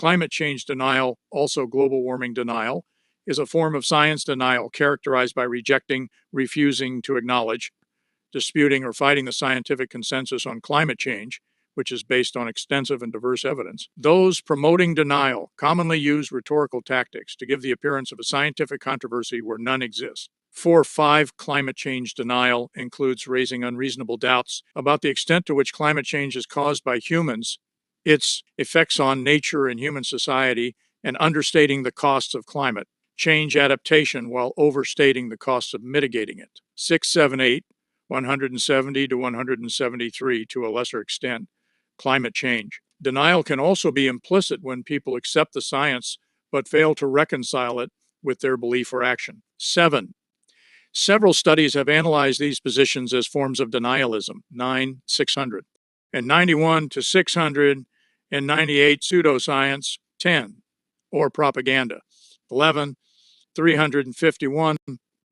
Climate change denial, also global warming denial, is a form of science denial characterized by rejecting, refusing to acknowledge, disputing, or fighting the scientific consensus on climate change, which is based on extensive and diverse evidence. Those promoting denial commonly use rhetorical tactics to give the appearance of a scientific controversy where none exists. 4.5 Climate change denial includes raising unreasonable doubts about the extent to which climate change is caused by humans, its effects on nature and human society, and understating the costs of climate change adaptation while overstating the costs of mitigating it. 6, 7, 8, 170 to 173 to a lesser extent. Climate change denial can also be implicit when people accept the science but fail to reconcile it with their belief or action. 7. Several studies have analyzed these positions as forms of denialism. 9, 600. And 91 to 600 and 98 pseudoscience. 10. Or propaganda. 11, 351.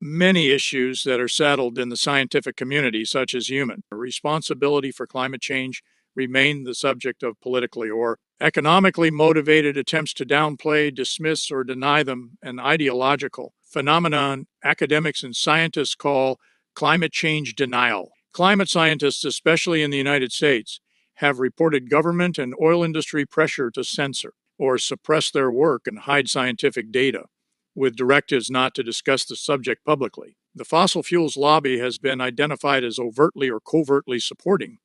Many issues that are settled in the scientific community, such as human responsibility for climate change, remain the subject of politically or economically motivated attempts to downplay, dismiss, or deny them, an ideological phenomenon academics and scientists call climate change denial. Climate scientists, especially in the United States, have reported government and oil industry pressure to censor or suppress their work and hide scientific data, with directives not to discuss the subject publicly. The fossil fuels lobby has been identified as overtly or covertly supporting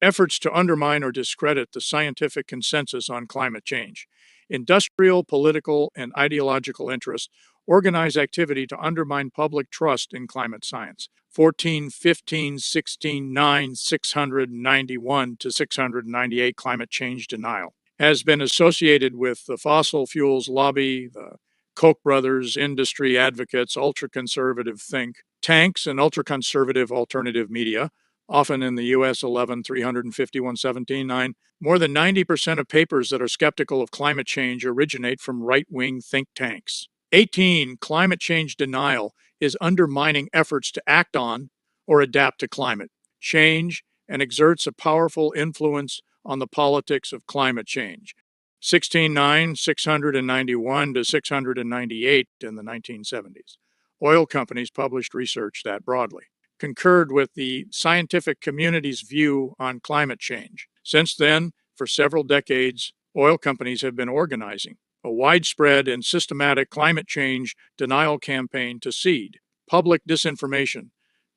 efforts to undermine or discredit the scientific consensus on climate change. Industrial, political, and ideological interests organize activity to undermine public trust in climate science. 14, 15, 16, 9, 691 to 698 climate change denial has been associated with the fossil fuels lobby, the Koch brothers, industry advocates, ultra-conservative think tanks, and ultra-conservative alternative media, often in the U.S. 11, 351, 17, 9. More than 90% of papers that are skeptical of climate change originate from right-wing think tanks. 18. Climate change denial is undermining efforts to act on or adapt to climate change and exerts a powerful influence on the politics of climate change. 16.9, 691 to 698 in the 1970s. Oil companies published research that broadly concurred with the scientific community's view on climate change. Since then, for several decades, oil companies have been organizing a widespread and systematic climate change denial campaign to seed public disinformation,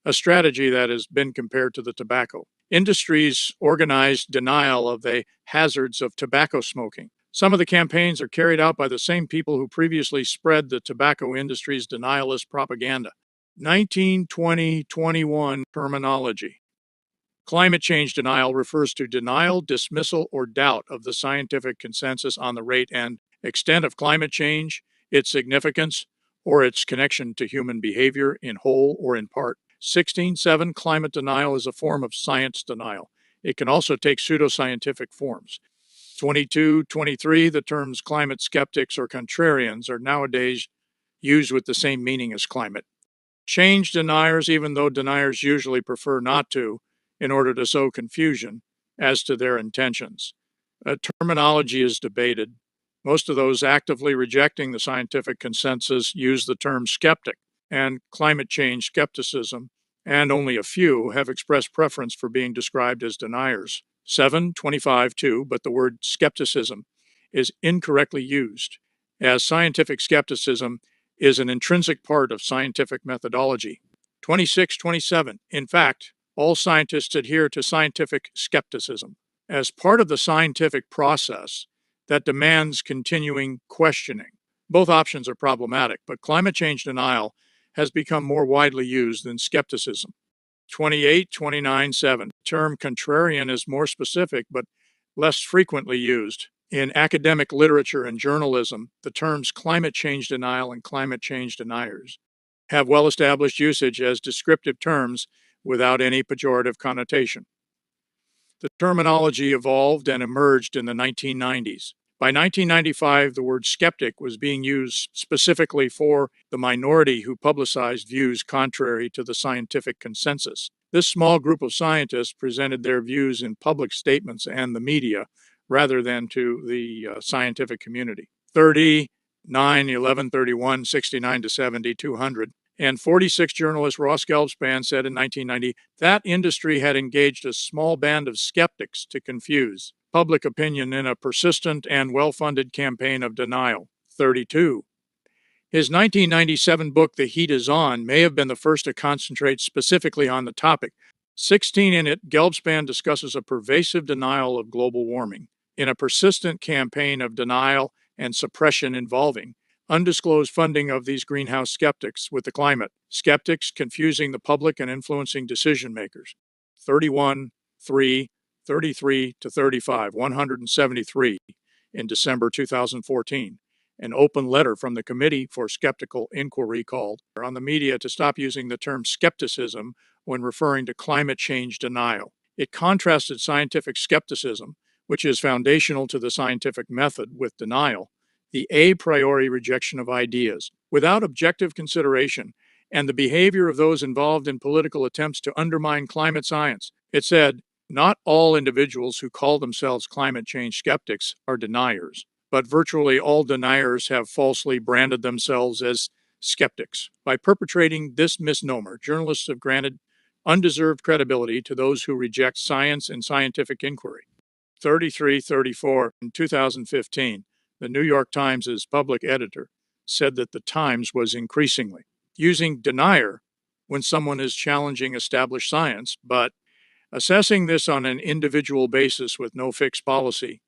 a strategy that has been compared to the tobacco industry's organized denial of the hazards of tobacco smoking. Some of the campaigns are carried out by the same people who previously spread the tobacco industry's denialist propaganda. 1920-21 terminology. Climate change denial refers to denial, dismissal, or doubt of the scientific consensus on the rate and extent of climate change, its significance, or its connection to human behavior in whole or in part. 16.7 Climate denial is a form of science denial. It can also take pseudoscientific forms. 22-23 The terms climate skeptics or contrarians are nowadays used with the same meaning as climate change deniers, even though deniers usually prefer not to, in order to sow confusion as to their intentions. Terminology is debated. Most of those actively rejecting the scientific consensus use the term skeptic and climate change skepticism, and only a few have expressed preference for being described as deniers. 7.25.2, but the word skepticism is incorrectly used, as scientific skepticism is an intrinsic part of scientific methodology. 26.27, in fact, all scientists adhere to scientific skepticism as part of the scientific process that demands continuing questioning. Both options are problematic, but climate change denial has become more widely used than skepticism. 28.29.7, the term contrarian is more specific but less frequently used. In academic literature and journalism, the terms climate change denial and climate change deniers have well-established usage as descriptive terms without any pejorative connotation. The terminology evolved and emerged in the 1990s. By 1995, the word skeptic was being used specifically for the minority who publicized views contrary to the scientific consensus. This small group of scientists presented their views in public statements and the media rather than to the scientific community. 30, 9, 11, 31, 69 to 70, 200. And 46 journalist Ross Gelbspan said in 1990 that industry had engaged a small band of skeptics to confuse public opinion in a persistent and well-funded campaign of denial. 32. His 1997 book, The Heat Is On, may have been the first to concentrate specifically on the topic. 16 in it, Gelbspan discusses a pervasive denial of global warming in a persistent campaign of denial and suppression involving undisclosed funding of these greenhouse skeptics with the climate, skeptics confusing the public and influencing decision makers. 31, 3, 33 to 35, 173 in December 2014. An open letter from the Committee for Skeptical Inquiry called on the media to stop using the term skepticism when referring to climate change denial. It contrasted scientific skepticism, which is foundational to the scientific method, with denial, the a priori rejection of ideas, without objective consideration, and the behavior of those involved in political attempts to undermine climate science. It said, not all individuals who call themselves climate change skeptics are deniers, but virtually all deniers have falsely branded themselves as skeptics. By perpetrating this misnomer, journalists have granted undeserved credibility to those who reject science and scientific inquiry. 3334 in 2015, the New York Times' public editor said that the Times was increasingly using denier when someone is challenging established science, but assessing this on an individual basis with no fixed policy,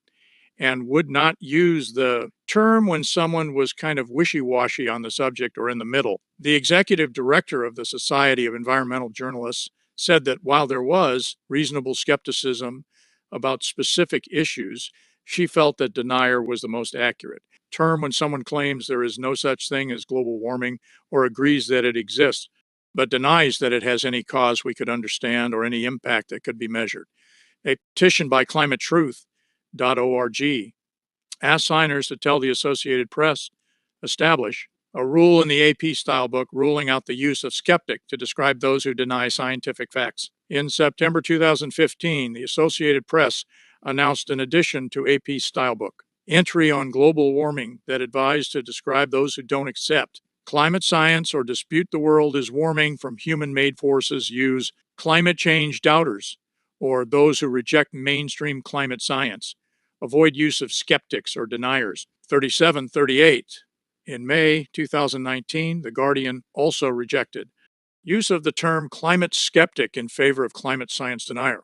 and would not use the term when someone was kind of wishy-washy on the subject or in the middle. The executive director of the Society of Environmental Journalists said that while there was reasonable skepticism about specific issues, she felt that denier was the most accurate term when someone claims there is no such thing as global warming or agrees that it exists, but denies that it has any cause we could understand or any impact that could be measured. A petition by climatetruth.org asked signers to tell the Associated Press establish a rule in the AP style book ruling out the use of skeptic to describe those who deny scientific facts. In September 2015, the Associated Press announced an addition to AP style book, entry on global warming that advised to describe those who don't accept climate science or dispute the world is warming from human-made forces. Use climate change doubters or those who reject mainstream climate science. Avoid use of skeptics or deniers. 3738. In May 2019, The Guardian also rejected use of the term climate skeptic in favor of climate science denier.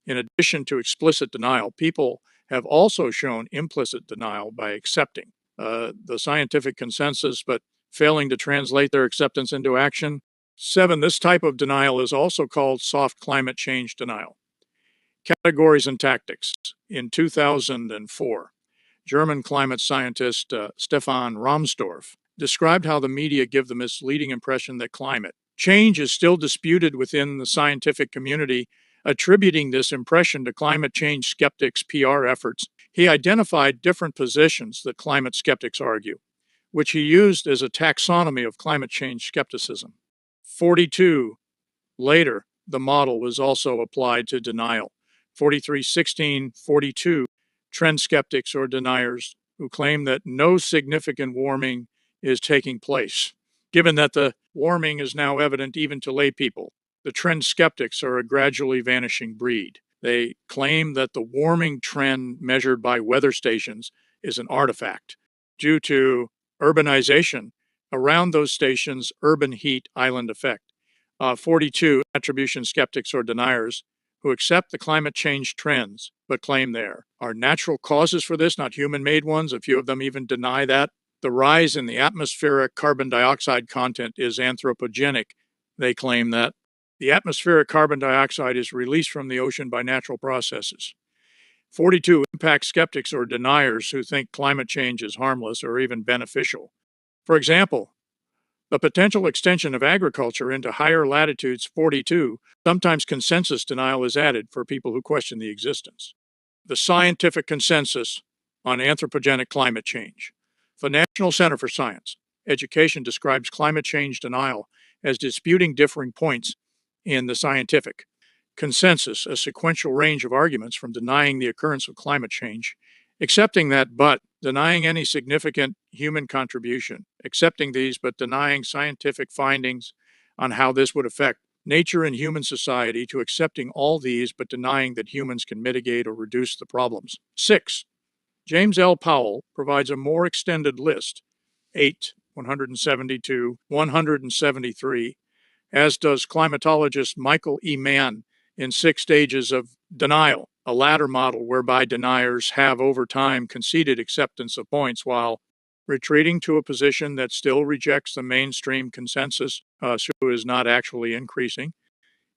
In addition to explicit denial, people have also shown implicit denial by accepting the scientific consensus, but failing to translate their acceptance into action. 7. This type of denial is also called soft climate change denial. Categories and tactics. In 2004, German climate scientist Stefan Rahmstorf described how the media give the misleading impression that climate change is still disputed within the scientific community, attributing this impression to climate change skeptics' PR efforts. He identified different positions that climate skeptics argue, which he used as a taxonomy of climate change skepticism. 42. Later, the model was also applied to denial. 43:16:42, trend skeptics or deniers who claim that no significant warming is taking place. Given that the warming is now evident even to lay people, the trend skeptics are a gradually vanishing breed. They claim that the warming trend measured by weather stations is an artifact due to urbanization around those stations, urban heat island effect. 42, attribution skeptics or deniers who accept the climate change trends, but claim there are natural causes for this, not human-made ones. A few of them even deny that. The rise in the atmospheric carbon dioxide content is anthropogenic. They claim that the atmospheric carbon dioxide is released from the ocean by natural processes. 42, impact skeptics or deniers who think climate change is harmless or even beneficial. For example, the potential extension of agriculture into higher latitudes. 42, sometimes consensus denial is added for people who question the existence. The scientific consensus on anthropogenic climate change. The National Center for Science Education describes climate change denial as disputing differing points in the scientific consensus, a sequential range of arguments from denying the occurrence of climate change, accepting that but, denying any significant human contribution, accepting these but denying scientific findings on how this would affect nature and human society, to accepting all these but denying that humans can mitigate or reduce the problems. 6. James L. Powell provides a more extended list, 8, 172, 173, as does climatologist Michael E. Mann in 6 stages of denial, a latter model whereby deniers have over time conceded acceptance of points while retreating to a position that still rejects the mainstream consensus, who is not actually increasing.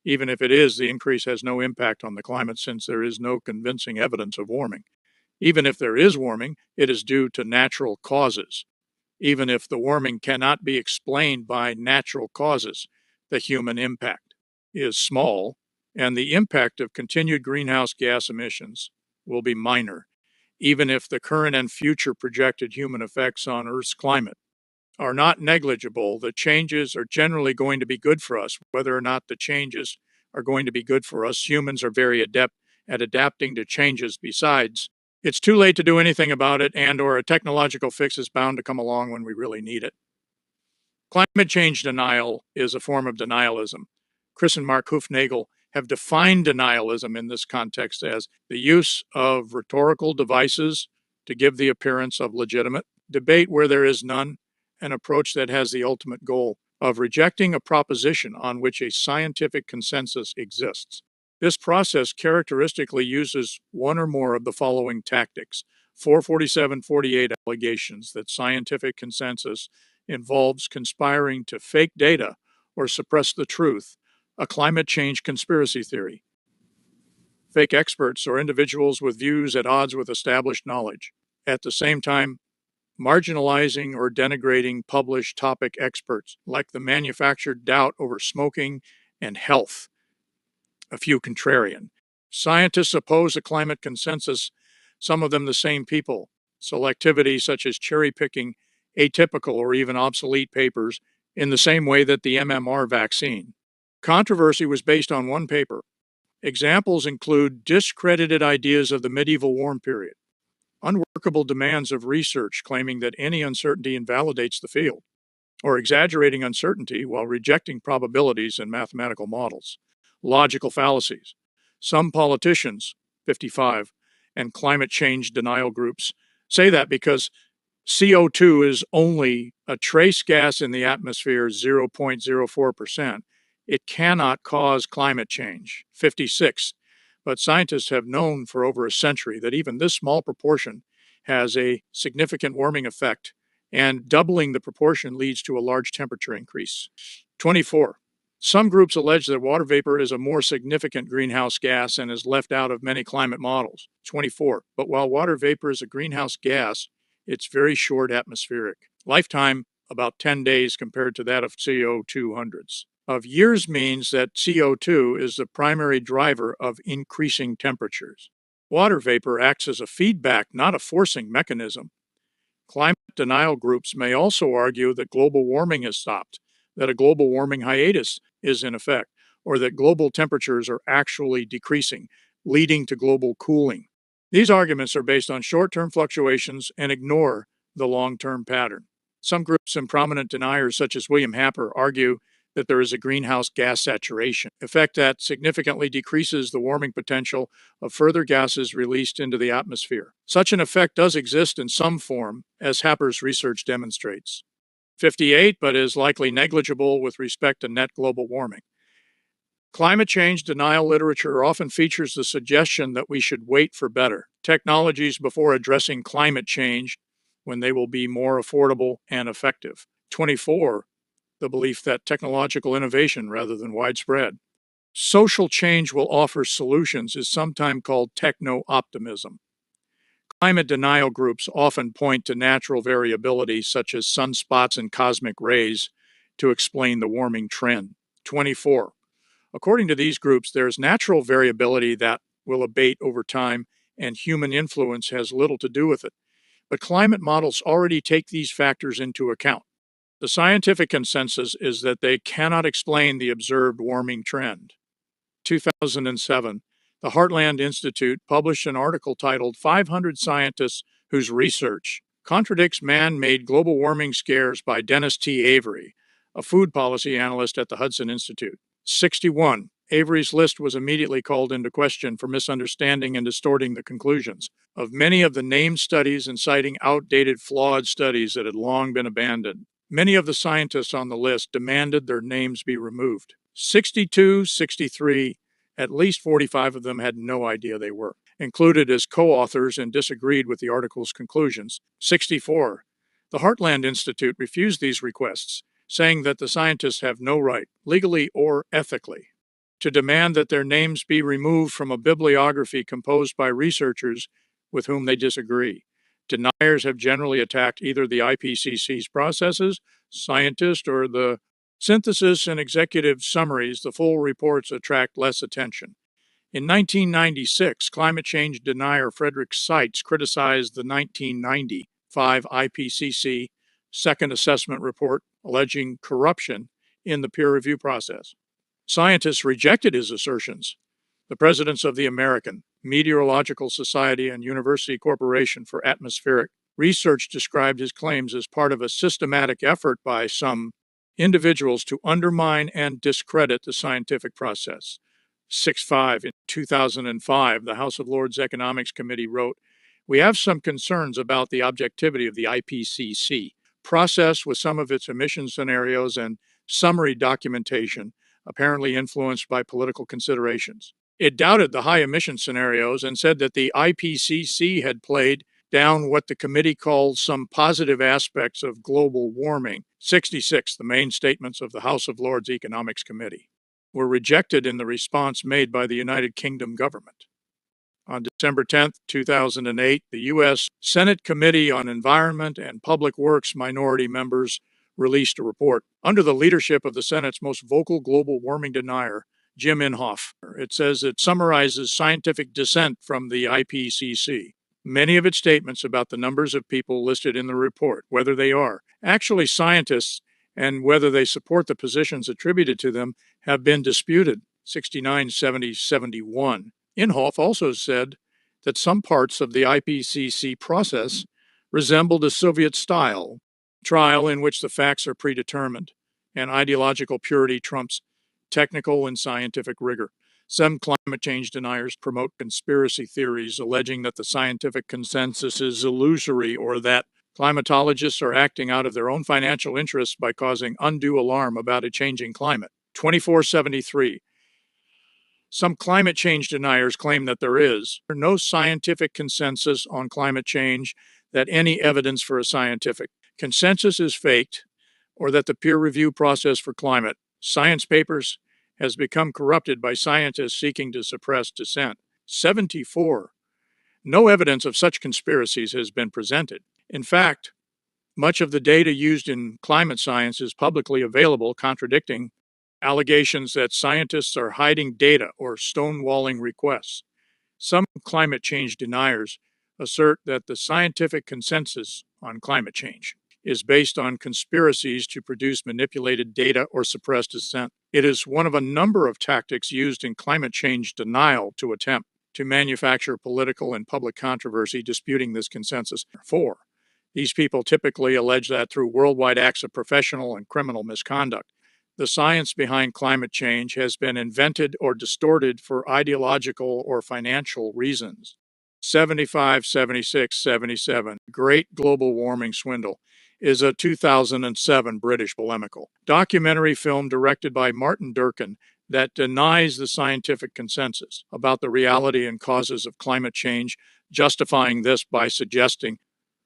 Even if it is, the increase has no impact on the climate since there is no convincing evidence of warming. Even if there is warming, it is due to natural causes. Even if the warming cannot be explained by natural causes, the human impact is small, and the impact of continued greenhouse gas emissions will be minor, even if the current and future projected human effects on Earth's climate are not negligible. The changes are generally going to be good for us. Whether or not the changes are going to be good for us, humans are very adept at adapting to changes. Besides, it's too late to do anything about it, and or a technological fix is bound to come along when we really need it. Climate change denial is a form of denialism. Chris and Mark Hufnagel have defined denialism in this context as the use of rhetorical devices to give the appearance of legitimate debate where there is none, an approach that has the ultimate goal of rejecting a proposition on which a scientific consensus exists. This process characteristically uses one or more of the following tactics: 447-48 allegations that scientific consensus involves conspiring to fake data or suppress the truth, a climate change conspiracy theory, fake experts or individuals with views at odds with established knowledge, at the same time marginalizing or denigrating published topic experts, like the manufactured doubt over smoking and health, a few contrarian. Scientists oppose a climate consensus, some of them the same people. Selectivity, such as cherry picking atypical or even obsolete papers, in the same way that the MMR vaccine. Controversy was based on one paper. Examples include discredited ideas of the medieval warm period, unworkable demands of research claiming that any uncertainty invalidates the field, or exaggerating uncertainty while rejecting probabilities in mathematical models, logical fallacies. Some politicians, 55, and climate change denial groups say that because CO2 is only a trace gas in the atmosphere, 0.04%, it cannot cause climate change, 56. But scientists have known for over a century that even this small proportion has a significant warming effect, and doubling the proportion leads to a large temperature increase. 24. Some groups allege that water vapor is a more significant greenhouse gas and is left out of many climate models. 24. But while water vapor is a greenhouse gas, it's very short atmospheric. Lifetime, about 10 days compared to that of CO2 hundreds of years, means that CO2 is the primary driver of increasing temperatures. Water vapor acts as a feedback, not a forcing mechanism. Climate denial groups may also argue that global warming has stopped, that a global warming hiatus is in effect, or that global temperatures are actually decreasing, leading to global cooling. These arguments are based on short-term fluctuations and ignore the long-term pattern. Some groups and prominent deniers, such as William Happer, argue that there is a greenhouse gas saturation effect that significantly decreases the warming potential of further gases released into the atmosphere. Such an effect does exist in some form, as Happer's research demonstrates. 58, but is likely negligible with respect to net global warming. Climate change denial literature often features the suggestion that we should wait for better technologies before addressing climate change when they will be more affordable and effective. 24, the belief that technological innovation rather than widespread social change will offer solutions is sometimes called techno-optimism. Climate denial groups often point to natural variability such as sunspots and cosmic rays to explain the warming trend. 24. According to these groups, there is natural variability that will abate over time, and human influence has little to do with it. But climate models already take these factors into account. The scientific consensus is that they cannot explain the observed warming trend. 2007, the Heartland Institute published an article titled 500 Scientists Whose Research Contradicts Man-Made Global Warming Scares by Dennis T. Avery, a food policy analyst at the Hudson Institute. 61. Avery's list was immediately called into question for misunderstanding and distorting the conclusions of many of the named studies and citing outdated, flawed studies that had long been abandoned. Many of the scientists on the list demanded their names be removed. 62, 63, at least 45 of them had no idea they were included as co-authors and disagreed with the article's conclusions. 64. The Heartland Institute refused these requests, saying that the scientists have no right, legally or ethically, to demand that their names be removed from a bibliography composed by researchers with whom they disagree. Deniers have generally attacked either the IPCC's processes, scientists, or the synthesis and executive summaries. The full reports attract less attention. In 1996, climate change denier Frederick Seitz criticized the 1995 IPCC Second Assessment Report, alleging corruption in the peer review process. Scientists rejected his assertions. The presidents of the American Meteorological Society and University Corporation for Atmospheric Research described his claims as part of a systematic effort by some individuals to undermine and discredit the scientific process. 6.5. In 2005, the House of Lords Economics Committee wrote, "We have some concerns about the objectivity of the IPCC process with some of its emission scenarios and summary documentation, apparently influenced by political considerations." It doubted the high emission scenarios and said that the IPCC had played down what the committee called some positive aspects of global warming. 66. The main statements of the House of Lords Economics Committee were rejected in the response made by the United Kingdom government. On December 10, 2008, the U.S. Senate Committee on Environment and Public Works minority members released a report under the leadership of the Senate's most vocal global warming denier, Jim Inhofe. It says it summarizes scientific dissent from the IPCC. Many of its statements about the numbers of people listed in the report, whether they are actually scientists and whether they support the positions attributed to them, have been disputed. 69, 70, 71. Inhofe also said that some parts of the IPCC process resembled a Soviet-style trial in which the facts are predetermined and ideological purity trumps technical and scientific rigor. Some climate change deniers promote conspiracy theories alleging that the scientific consensus is illusory or that climatologists are acting out of their own financial interests by causing undue alarm about a changing climate. 2473. Some climate change deniers claim that there is no scientific consensus on climate change, that any evidence for a scientific consensus is faked, or that the peer review process for climate science papers has become corrupted by scientists seeking to suppress dissent. 74. No evidence of such conspiracies has been presented. In fact, much of the data used in climate science is publicly available, contradicting allegations that scientists are hiding data or stonewalling requests. Some climate change deniers assert that the scientific consensus on climate change is based on conspiracies to produce manipulated data or suppress dissent. It is one of a number of tactics used in climate change denial to attempt to manufacture political and public controversy disputing this consensus. 4. These people typically allege that through worldwide acts of professional and criminal misconduct, the science behind climate change has been invented or distorted for ideological or financial reasons. 75, 76, 77. Great Global Warming Swindle is a 2007 British polemical documentary film directed by Martin Durkin that denies the scientific consensus about the reality and causes of climate change, justifying this by suggesting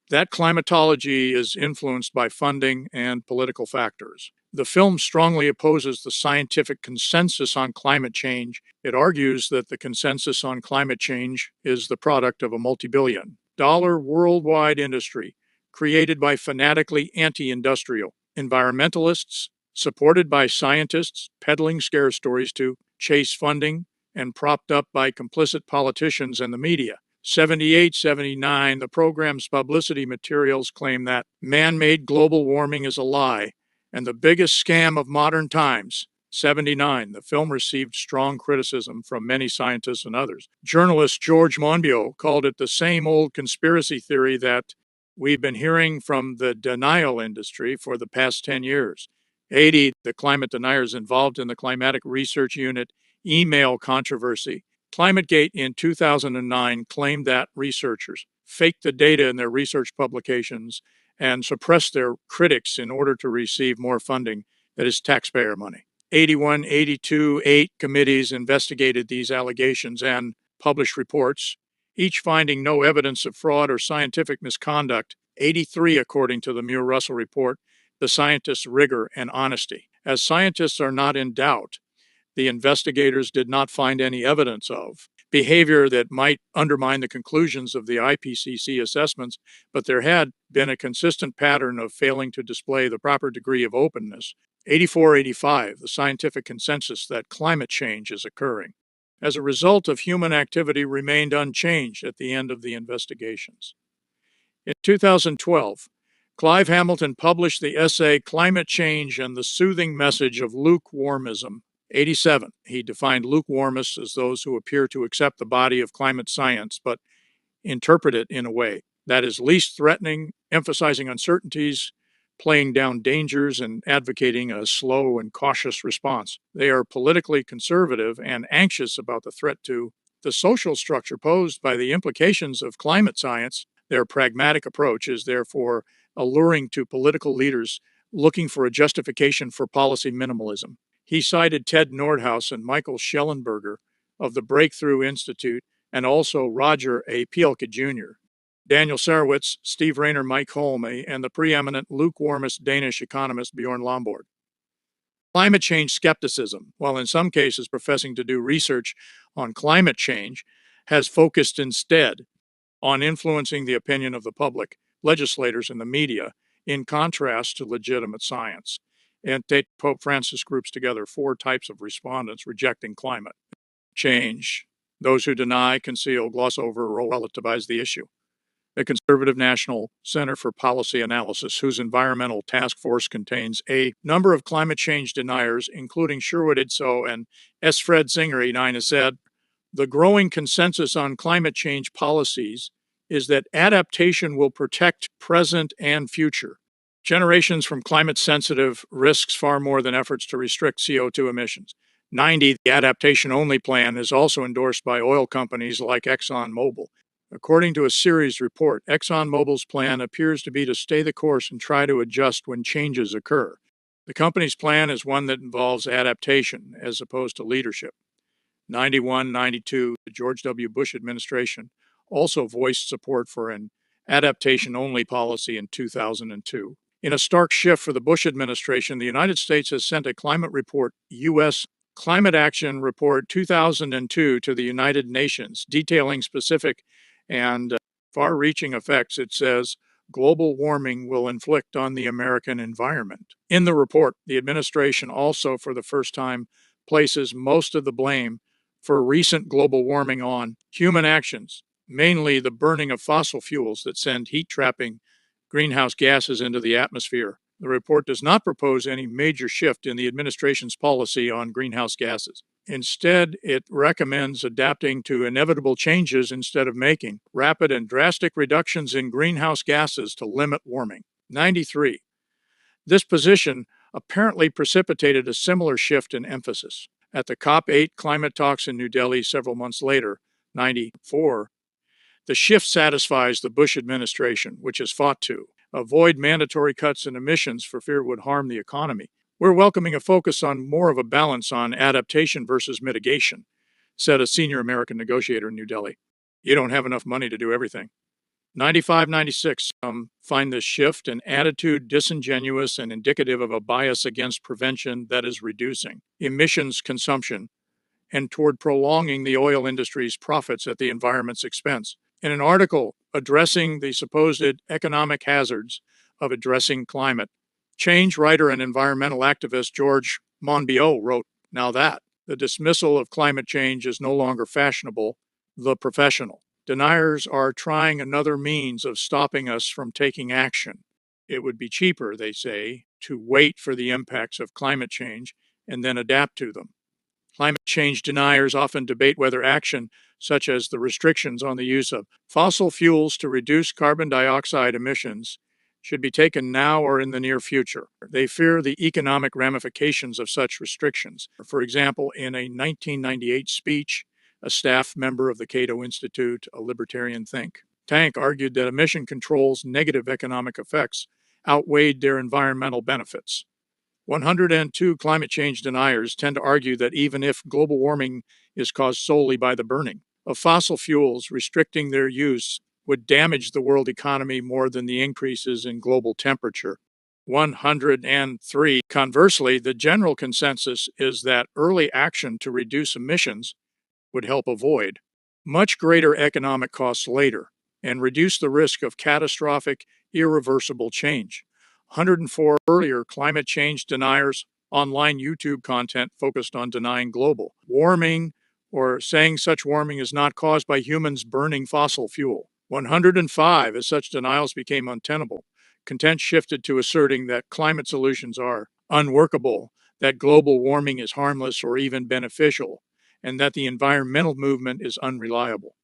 that climatology is influenced by funding and political factors. The film strongly opposes the scientific consensus on climate change. It argues that the consensus on climate change is the product of a multi-billion-dollar worldwide industry created by fanatically anti-industrial environmentalists, supported by scientists peddling scare stories to chase funding, and propped up by complicit politicians and the media. 78, 79, the program's publicity materials claim that man-made global warming is a lie and the biggest scam of modern times. 1979, the film received strong criticism from many scientists and others. Journalist George Monbiot called it the same old conspiracy theory that we've been hearing from the denial industry for the past 10 years. 80, the climate deniers involved in the Climatic Research Unit email controversy. ClimateGate in 2009 claimed that researchers faked the data in their research publications and suppressed their critics in order to receive more funding, that is taxpayer money. 81, 82, 8 committees investigated these allegations and published reports, each finding no evidence of fraud or scientific misconduct. 83, according to the Muir-Russell report, the scientists' rigor and honesty. As scientists are not in doubt, the investigators did not find any evidence of behavior that might undermine the conclusions of the IPCC assessments, but there had been a consistent pattern of failing to display the proper degree of openness. 84, 85, the scientific consensus that climate change is occurring as a result of human activity remained unchanged at the end of the investigations. In 2012, Clive Hamilton published the essay Climate Change and the Soothing Message of Lukewarmism. 87, he defined lukewarmists as those who appear to accept the body of climate science but interpret it in a way that is least threatening, emphasizing uncertainties, playing down dangers, and advocating a slow and cautious response. They are politically conservative and anxious about the threat to the social structure posed by the implications of climate science. Their pragmatic approach is therefore alluring to political leaders looking for a justification for policy minimalism. He cited Ted Nordhaus and Michael Schellenberger of the Breakthrough Institute and also Roger A. Pielke Jr., Daniel Sarowitz, Steve Rayner, Mike Holme, and the preeminent lukewarmist Danish economist Bjorn Lomborg. Climate change skepticism, while in some cases professing to do research on climate change, has focused instead on influencing the opinion of the public, legislators, and the media, in contrast to legitimate science. And Pope Francis groups together 4 types of respondents rejecting climate change: those who deny, conceal, gloss over, or relativize the issue. The Conservative National Center for Policy Analysis, whose environmental task force contains a number of climate change deniers, including Sherwood Idso and S. Fred Singer, 9, has said, the growing consensus on climate change policies is that adaptation will protect present and future generations from climate-sensitive risks far more than efforts to restrict CO2 emissions. 90, the adaptation-only plan is also endorsed by oil companies like ExxonMobil. According to a series report, ExxonMobil's plan appears to be to stay the course and try to adjust when changes occur. The company's plan is one that involves adaptation as opposed to leadership. 91, 92, the George W. Bush administration also voiced support for an adaptation-only policy in 2002. In a stark shift for the Bush administration, the United States has sent a climate report, U.S. Climate Action Report 2002, to the United Nations, detailing specific and far-reaching effects it says global warming will inflict on the American environment. In the report, the administration also, for the first time, places most of the blame for recent global warming on human actions, mainly the burning of fossil fuels that send heat-trapping greenhouse gases into the atmosphere. The report does not propose any major shift in the administration's policy on greenhouse gases. Instead, it recommends adapting to inevitable changes instead of making rapid and drastic reductions in greenhouse gases to limit warming. 93. This position apparently precipitated a similar shift in emphasis. At the COP8 climate talks in New Delhi several months later, 94, the shift satisfies the Bush administration, which has fought to avoid mandatory cuts in emissions for fear it would harm the economy. We're welcoming a focus on more of a balance on adaptation versus mitigation, said a senior American negotiator in New Delhi. You don't have enough money to do everything. 95, 96, find this shift in attitude disingenuous and indicative of a bias against prevention that is reducing emissions consumption and toward prolonging the oil industry's profits at the environment's expense. In an article addressing the supposed economic hazards of addressing climate change, writer and environmental activist George Monbiot wrote, now that the dismissal of climate change is no longer fashionable, the professional. Deniers are trying another means of stopping us from taking action. It would be cheaper, they say, to wait for the impacts of climate change and then adapt to them. Climate change deniers often debate whether action, such as the restrictions on the use of fossil fuels to reduce carbon dioxide emissions, should be taken now or in the near future. They fear the economic ramifications of such restrictions. For example, in a 1998 speech, a staff member of the Cato Institute, a libertarian think tank, argued that emission controls' negative economic effects outweighed their environmental benefits. 102 climate change deniers tend to argue that even if global warming is caused solely by the burning of fossil fuels, restricting their use would damage the world economy more than the increases in global temperature. 103. Conversely, the general consensus is that early action to reduce emissions would help avoid much greater economic costs later and reduce the risk of catastrophic, irreversible change. 104 earlier climate change deniers online YouTube content focused on denying global warming or saying such warming is not caused by humans burning fossil fuel. 105, as such denials became untenable, content shifted to asserting that climate solutions are unworkable, that global warming is harmless or even beneficial, and that the environmental movement is unreliable.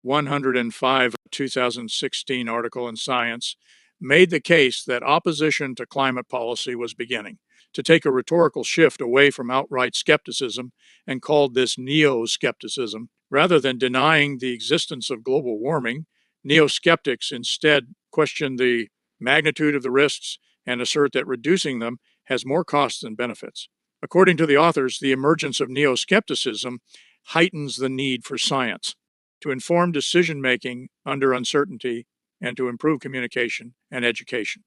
105, 2016 article in Science made the case that opposition to climate policy was beginning to take a rhetorical shift away from outright skepticism and called this neo-skepticism. Rather than denying the existence of global warming, neo-skeptics instead question the magnitude of the risks and assert that reducing them has more costs than benefits. According to the authors, the emergence of neo-skepticism heightens the need for science to inform decision making under uncertainty and to improve communication and education.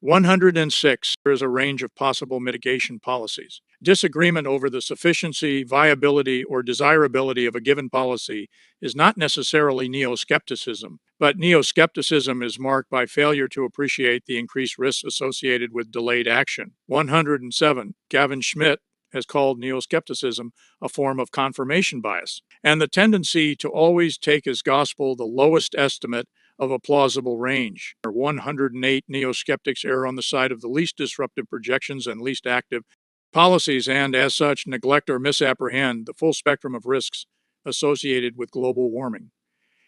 106, there is a range of possible mitigation policies. Disagreement over the sufficiency, viability, or desirability of a given policy is not necessarily neo-skepticism, but neo-skepticism is marked by failure to appreciate the increased risks associated with delayed action. 107, Gavin Schmidt has called neo-skepticism a form of confirmation bias, and the tendency to always take as gospel the lowest estimate of a plausible range. 108 neo-skeptics err on the side of the least disruptive projections and least active policies, and as such neglect or misapprehend the full spectrum of risks associated with global warming.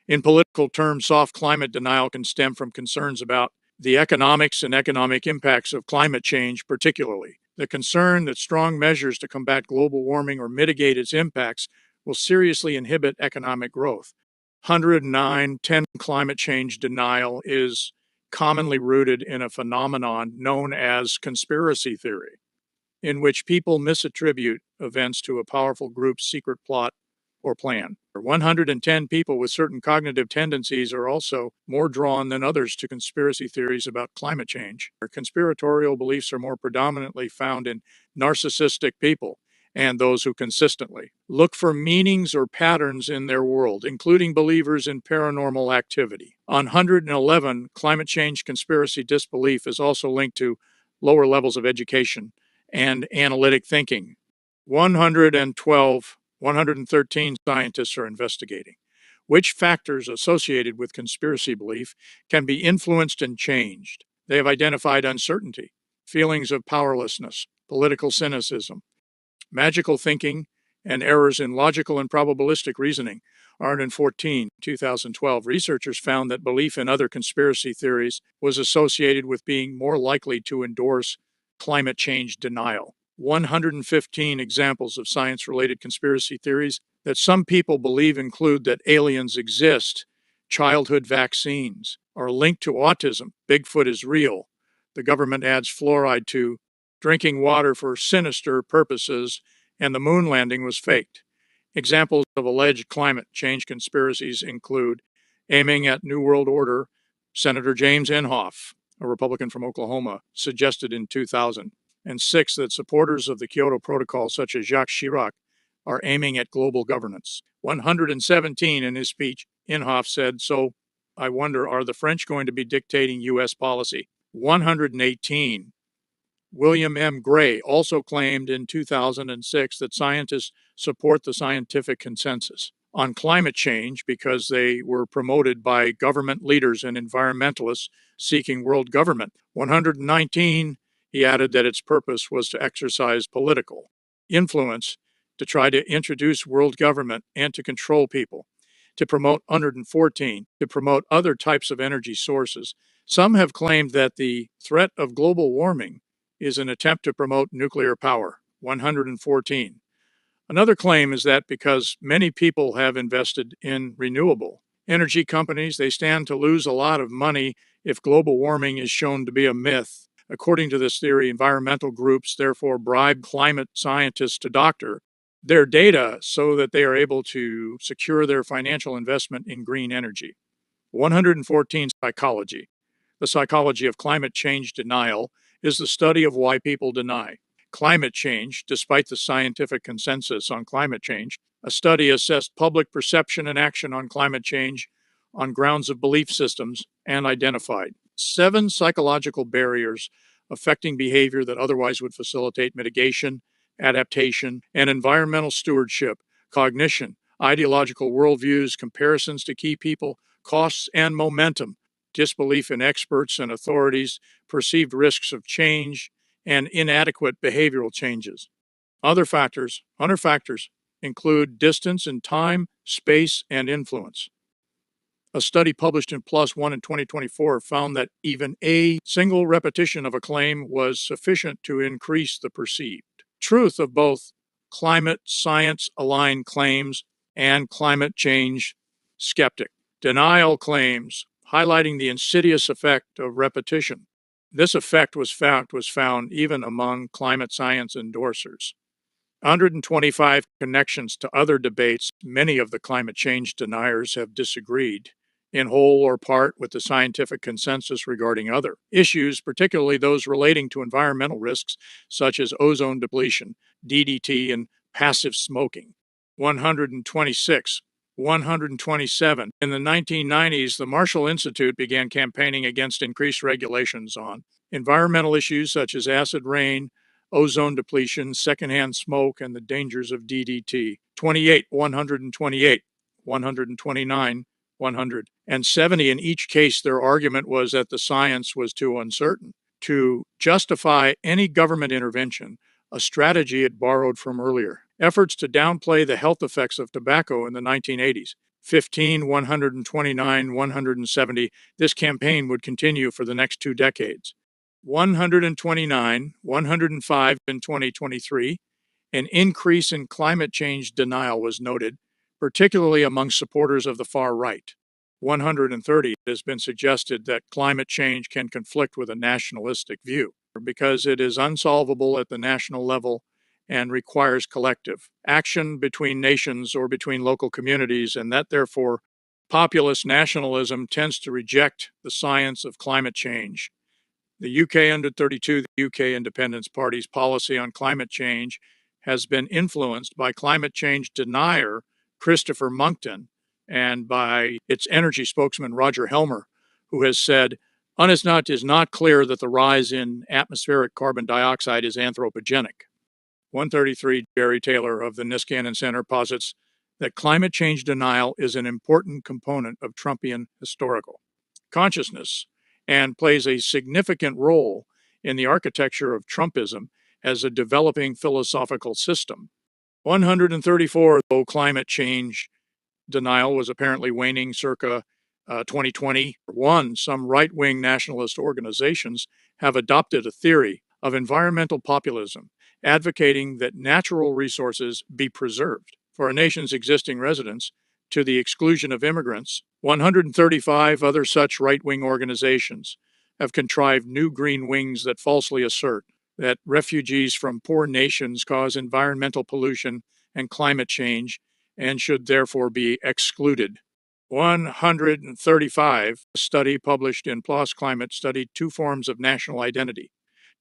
In political terms, soft climate denial can stem from concerns about the economics and economic impacts of climate change, particularly the concern that strong measures to combat global warming or mitigate its impacts will seriously inhibit economic growth. 109, climate change denial is commonly rooted in a phenomenon known as conspiracy theory, in which people misattribute events to a powerful group's secret plot or plan. 110 people with certain cognitive tendencies are also more drawn than others to conspiracy theories about climate change. Conspiratorial beliefs are more predominantly found in narcissistic people and those who consistently look for meanings or patterns in their world, including believers in paranormal activity. On 111, climate change conspiracy disbelief is also linked to lower levels of education and analytic thinking. 113 scientists are investigating which factors associated with conspiracy belief can be influenced and changed. They have identified uncertainty, feelings of powerlessness, political cynicism, magical thinking, and errors in logical and probabilistic reasoning. 114, 2012, researchers found that belief in other conspiracy theories was associated with being more likely to endorse climate change denial. 115 examples of science-related conspiracy theories that some people believe include that aliens exist, childhood vaccines are linked to autism, Bigfoot is real, the government adds fluoride to drinking water for sinister purposes, and the moon landing was faked. Examples of alleged climate change conspiracies include aiming at New World Order. Senator James Inhofe, a Republican from Oklahoma, suggested in 2000. And 6, that supporters of the Kyoto Protocol, such as Jacques Chirac, are aiming at global governance. 117, in his speech, Inhofe said, "So I wonder, are the French going to be dictating U.S. policy?" 118, William M. Gray also claimed in 2006 that scientists support the scientific consensus on climate change because they were promoted by government leaders and environmentalists seeking world government. 119, He added that its purpose was to exercise political influence, to try to introduce world government and to control people, to promote 114, to promote other types of energy sources. Some have claimed that the threat of global warming is an attempt to promote nuclear power. 114. Another claim is that because many people have invested in renewable energy companies, they stand to lose a lot of money if global warming is shown to be a myth. According to this theory, environmental groups therefore bribe climate scientists to doctor their data so that they are able to secure their financial investment in green energy. 114. Psychology. The psychology of climate change denial is the study of why people deny climate change, despite the scientific consensus on climate change. A study assessed public perception and action on climate change on grounds of belief systems and identified 7 psychological barriers affecting behavior that otherwise would facilitate mitigation, adaptation, and environmental stewardship: cognition, ideological worldviews, comparisons to key people, costs and momentum, disbelief in experts and authorities, perceived risks of change, and inadequate behavioral changes. Other factors include distance in time, space, and influence. A study published in PLOS ONE in 2024 found that even a single repetition of a claim was sufficient to increase the perceived truth of both climate science aligned claims and climate change skeptic denial claims, highlighting the insidious effect of repetition. This effect was found even among climate science endorsers. 125 connections to other debates. Many of the climate change deniers have disagreed, in whole or part, with the scientific consensus regarding other issues, particularly those relating to environmental risks such as ozone depletion, DDT, and passive smoking. 126. 127. In the 1990s, the Marshall Institute began campaigning against increased regulations on environmental issues such as acid rain, ozone depletion, secondhand smoke, and the dangers of DDT. 28, 128, 129, 170. In each case, their argument was that the science was too uncertain to justify any government intervention, a strategy it borrowed from earlier efforts to downplay the health effects of tobacco in the 1980s. 15, 129, 170. This campaign would continue for the next 2 decades. 129, 105 in 2023, an increase in climate change denial was noted, particularly among supporters of the far right. 130, it has been suggested that climate change can conflict with a nationalistic view because it is unsolvable at the national level and requires collective action between nations or between local communities, and that therefore populist nationalism tends to reject the science of climate change. The UK Under 32, the UK Independence Party's policy on climate change has been influenced by climate change denier Christopher Monckton and by its energy spokesman Roger Helmer, who has said, it is not clear that the rise in atmospheric carbon dioxide is anthropogenic. 133, Jerry Taylor of the Niskanen Center posits that climate change denial is an important component of Trumpian historical consciousness and plays a significant role in the architecture of Trumpism as a developing philosophical system. 134, though climate change denial was apparently waning circa 2021, some right-wing nationalist organizations have adopted a theory of environmental populism, advocating that natural resources be preserved for a nation's existing residents to the exclusion of immigrants. 135 other such right-wing organizations have contrived new green wings that falsely assert that refugees from poor nations cause environmental pollution and climate change and should therefore be excluded. 135, a study published in PLOS Climate studied 2 forms of national identity: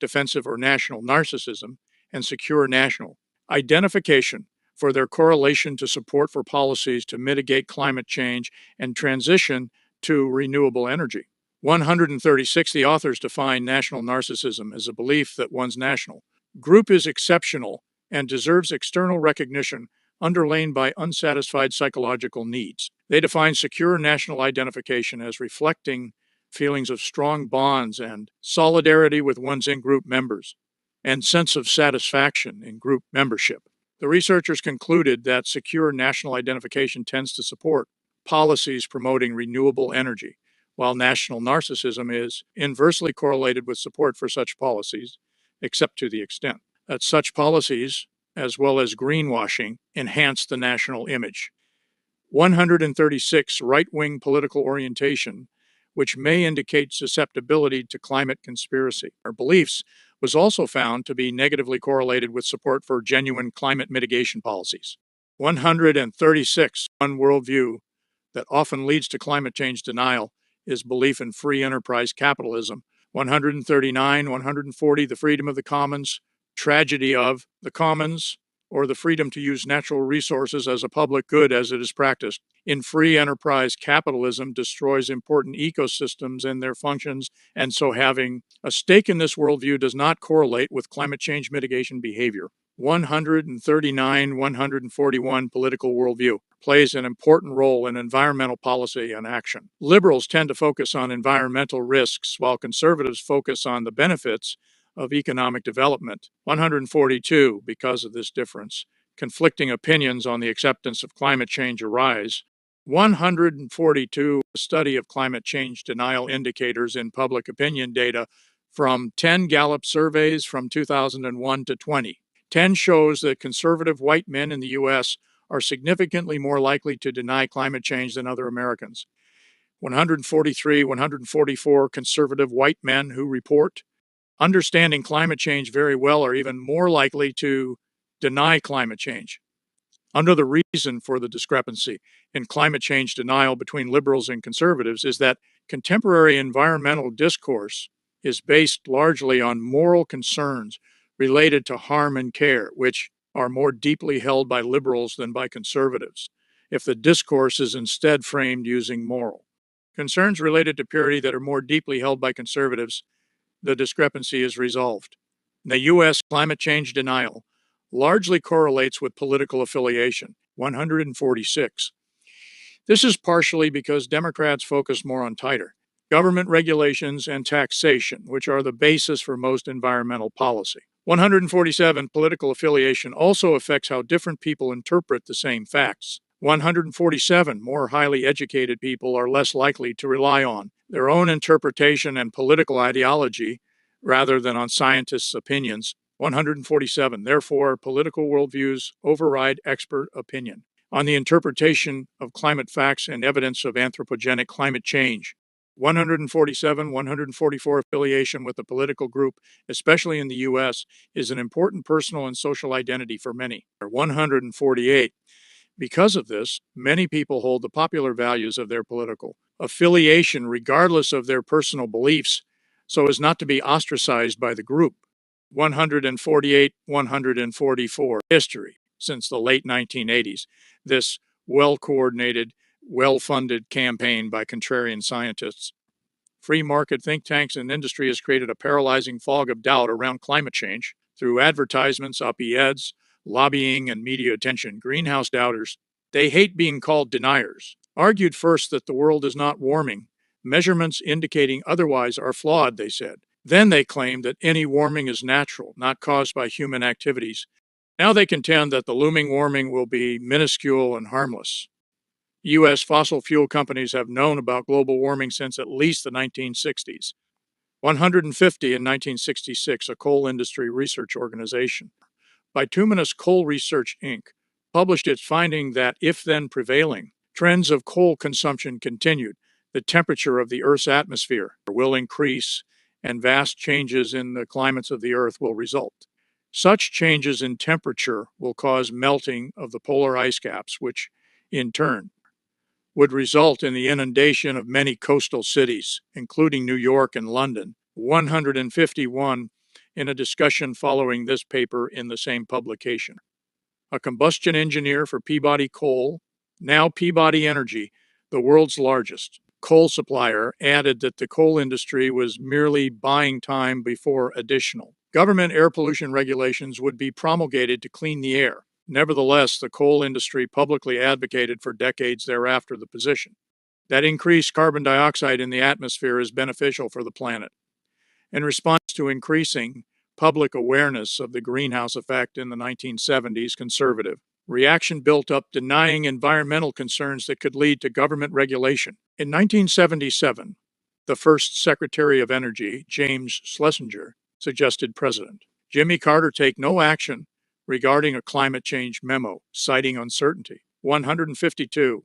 defensive or national narcissism and secure national identification, for their correlation to support for policies to mitigate climate change and transition to renewable energy. 136, the authors define national narcissism as a belief that one's national group is exceptional and deserves external recognition underlain by unsatisfied psychological needs. They define secure national identification as reflecting feelings of strong bonds and solidarity with one's in-group members, and sense of satisfaction in group membership. The researchers concluded that secure national identification tends to support policies promoting renewable energy, while national narcissism is inversely correlated with support for such policies, except to the extent that such policies, as well as greenwashing, enhance the national image. 136 right-wing political orientation, which may indicate susceptibility to climate conspiracy or beliefs, was also found to be negatively correlated with support for genuine climate mitigation policies. 136, one worldview that often leads to climate change denial is belief in free enterprise capitalism. 139, 140, the freedom of the commons, tragedy of the commons, or the freedom to use natural resources as a public good as it is practiced. In free enterprise capitalism destroys important ecosystems and their functions, and so having a stake in this worldview does not correlate with climate change mitigation behavior. 139, 141 political worldview plays an important role in environmental policy and action. Liberals tend to focus on environmental risks, while conservatives focus on the benefits of economic development. 142, because of this difference, conflicting opinions on the acceptance of climate change arise. 142, a study of climate change denial indicators in public opinion data from 10 Gallup surveys from 2001 to 20. 10 shows that conservative white men in the U.S. are significantly more likely to deny climate change than other Americans. 143, 144 conservative white men who report understanding climate change very well are even more likely to deny climate change. Under the reason for the discrepancy in climate change denial between liberals and conservatives is that contemporary environmental discourse is based largely on moral concerns related to harm and care, which are more deeply held by liberals than by conservatives, if the discourse is instead framed using moral concerns related to purity that are more deeply held by conservatives. The discrepancy is resolved. The U.S. climate change denial largely correlates with political affiliation. 146. This is partially because Democrats focus more on tighter government regulations and taxation, which are the basis for most environmental policy. 147. Political affiliation also affects how different people interpret the same facts. 147. More highly educated people are less likely to rely on their own interpretation and political ideology rather than on scientists' opinions. 147. Therefore, political worldviews override expert opinion on the interpretation of climate facts and evidence of anthropogenic climate change. 147, 144 affiliation with a political group, especially in the U.S., is an important personal and social identity for many. 148. Because of this, many people hold the popular values of their political affiliation regardless of their personal beliefs, so as not to be ostracized by the group. 148, 144. History. Since the late 1980s, this well-coordinated, well-funded campaign by contrarian scientists, free market think tanks, and industry has created a paralyzing fog of doubt around climate change through advertisements, op-eds, lobbying, and media attention. Greenhouse doubters, they hate being called deniers, argued first that the world is not warming. Measurements indicating otherwise are flawed, they said. Then they claimed that any warming is natural, not caused by human activities. Now they contend that the looming warming will be minuscule and harmless. U.S. fossil fuel companies have known about global warming since at least the 1960s. 150 in 1966, a coal industry research organization, Bituminous Coal Research, Inc., published its finding that if then prevailing trends of coal consumption continued, the temperature of the Earth's atmosphere will increase and vast changes in the climates of the Earth will result. Such changes in temperature will cause melting of the polar ice caps, which, in turn, would result in the inundation of many coastal cities, including New York and London. 151 in a discussion following this paper in the same publication. A combustion engineer for Peabody Coal, now Peabody Energy, the world's largest coal supplier, added that the coal industry was merely buying time before additional government air pollution regulations would be promulgated to clean the air. Nevertheless, the coal industry publicly advocated for decades thereafter the position that increased carbon dioxide in the atmosphere is beneficial for the planet. In response to increasing public awareness of the greenhouse effect in the 1970s, conservative reaction built up denying environmental concerns that could lead to government regulation. In 1977, the first Secretary of Energy, James Schlesinger, suggested President Jimmy Carter take no action regarding a climate change memo, citing uncertainty. 152.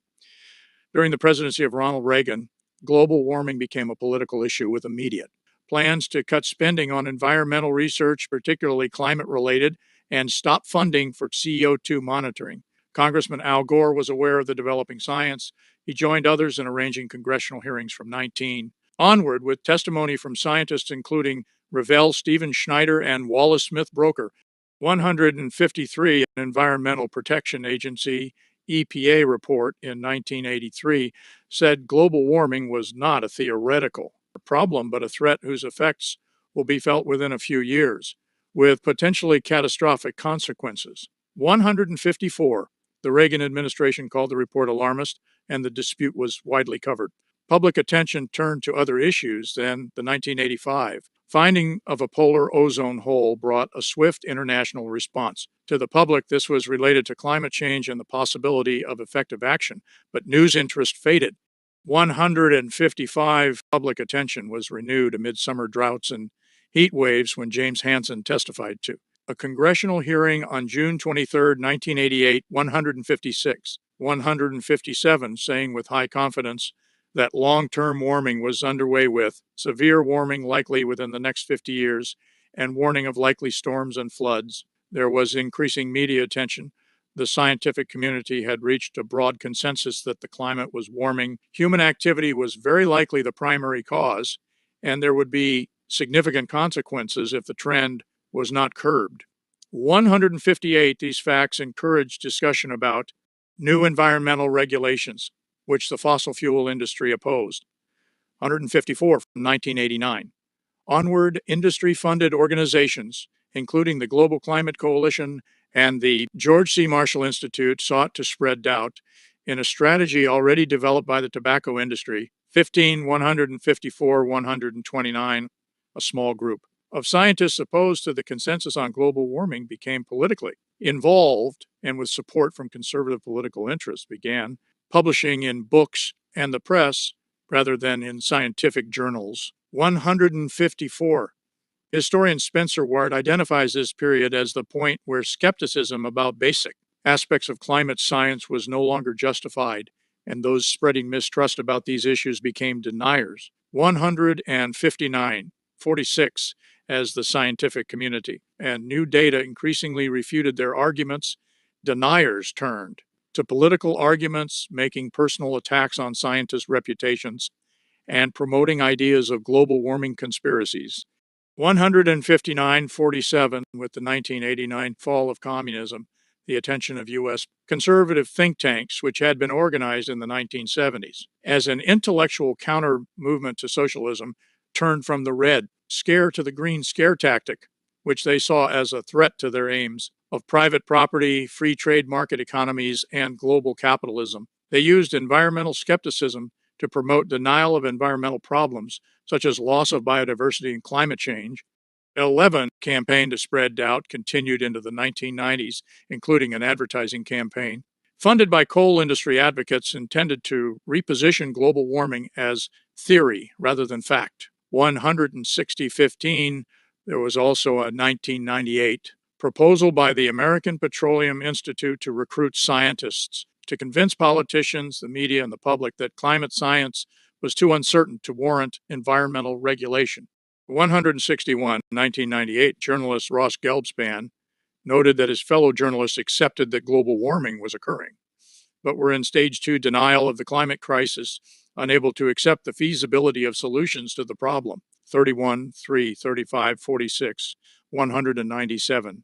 During the presidency of Ronald Reagan, global warming became a political issue with immediate plans to cut spending on environmental research, particularly climate related, and stop funding for CO2 monitoring. Congressman Al Gore was aware of the developing science. He joined others in arranging congressional hearings from 19 onward with testimony from scientists including Revell Stephen Schneider and Wallace Smith Broker. 153, an Environmental Protection Agency EPA report in 1983 said global warming was not a theoretical problem, but a threat whose effects will be felt within a few years, with potentially catastrophic consequences. 154, the Reagan administration called the report alarmist, and the dispute was widely covered. Public attention turned to other issues. Then the 1985 finding of a polar ozone hole brought a swift international response. To the public, this was related to climate change and the possibility of effective action, but news interest faded. 155, public attention was renewed amid summer droughts and heat waves when James Hansen testified to a congressional hearing on June 23, 1988, 156, 157, saying with high confidence that long-term warming was underway with severe warming likely within the next 50 years and warning of likely storms and floods. There was increasing media attention. The scientific community had reached a broad consensus that the climate was warming. Human activity was very likely the primary cause, and there would be significant consequences if the trend was not curbed. 158, these facts encouraged discussion about new environmental regulations, which the fossil fuel industry opposed. 154 from 1989. Onward, industry-funded organizations, including the Global Climate Coalition and the George C. Marshall Institute, sought to spread doubt in a strategy already developed by the tobacco industry. 15, 154, 129, a small group of scientists opposed to the consensus on global warming became politically involved and with support from conservative political interests began publishing in books and the press rather than in scientific journals. 154. Historian Spencer Ward identifies this period as the point where skepticism about basic aspects of climate science was no longer justified, and those spreading mistrust about these issues became deniers. 159, 46, as the scientific community, and new data increasingly refuted their arguments. Deniers turned to political arguments, making personal attacks on scientists' reputations, and promoting ideas of global warming conspiracies. 159-47, with the 1989 fall of communism, the attention of U.S. conservative think tanks, which had been organized in the 1970s as an intellectual counter movement to socialism, turned from the red scare to the green scare tactic, which they saw as a threat to their aims of private property, free trade market economies, and global capitalism. They used environmental skepticism to promote denial of environmental problems, such as loss of biodiversity and climate change. 11, campaign to spread doubt continued into the 1990s, including an advertising campaign funded by coal industry advocates intended to reposition global warming as theory rather than fact. 160-15, there was also a 1998 proposal by the American Petroleum Institute to recruit scientists to convince politicians, the media, and the public that climate science was too uncertain to warrant environmental regulation. 161, 1998, journalist Ross Gelbspan noted that his fellow journalists accepted that global warming was occurring, but were in stage 2 denial of the climate crisis, unable to accept the feasibility of solutions to the problem. 31, 3, 35, 46, 197.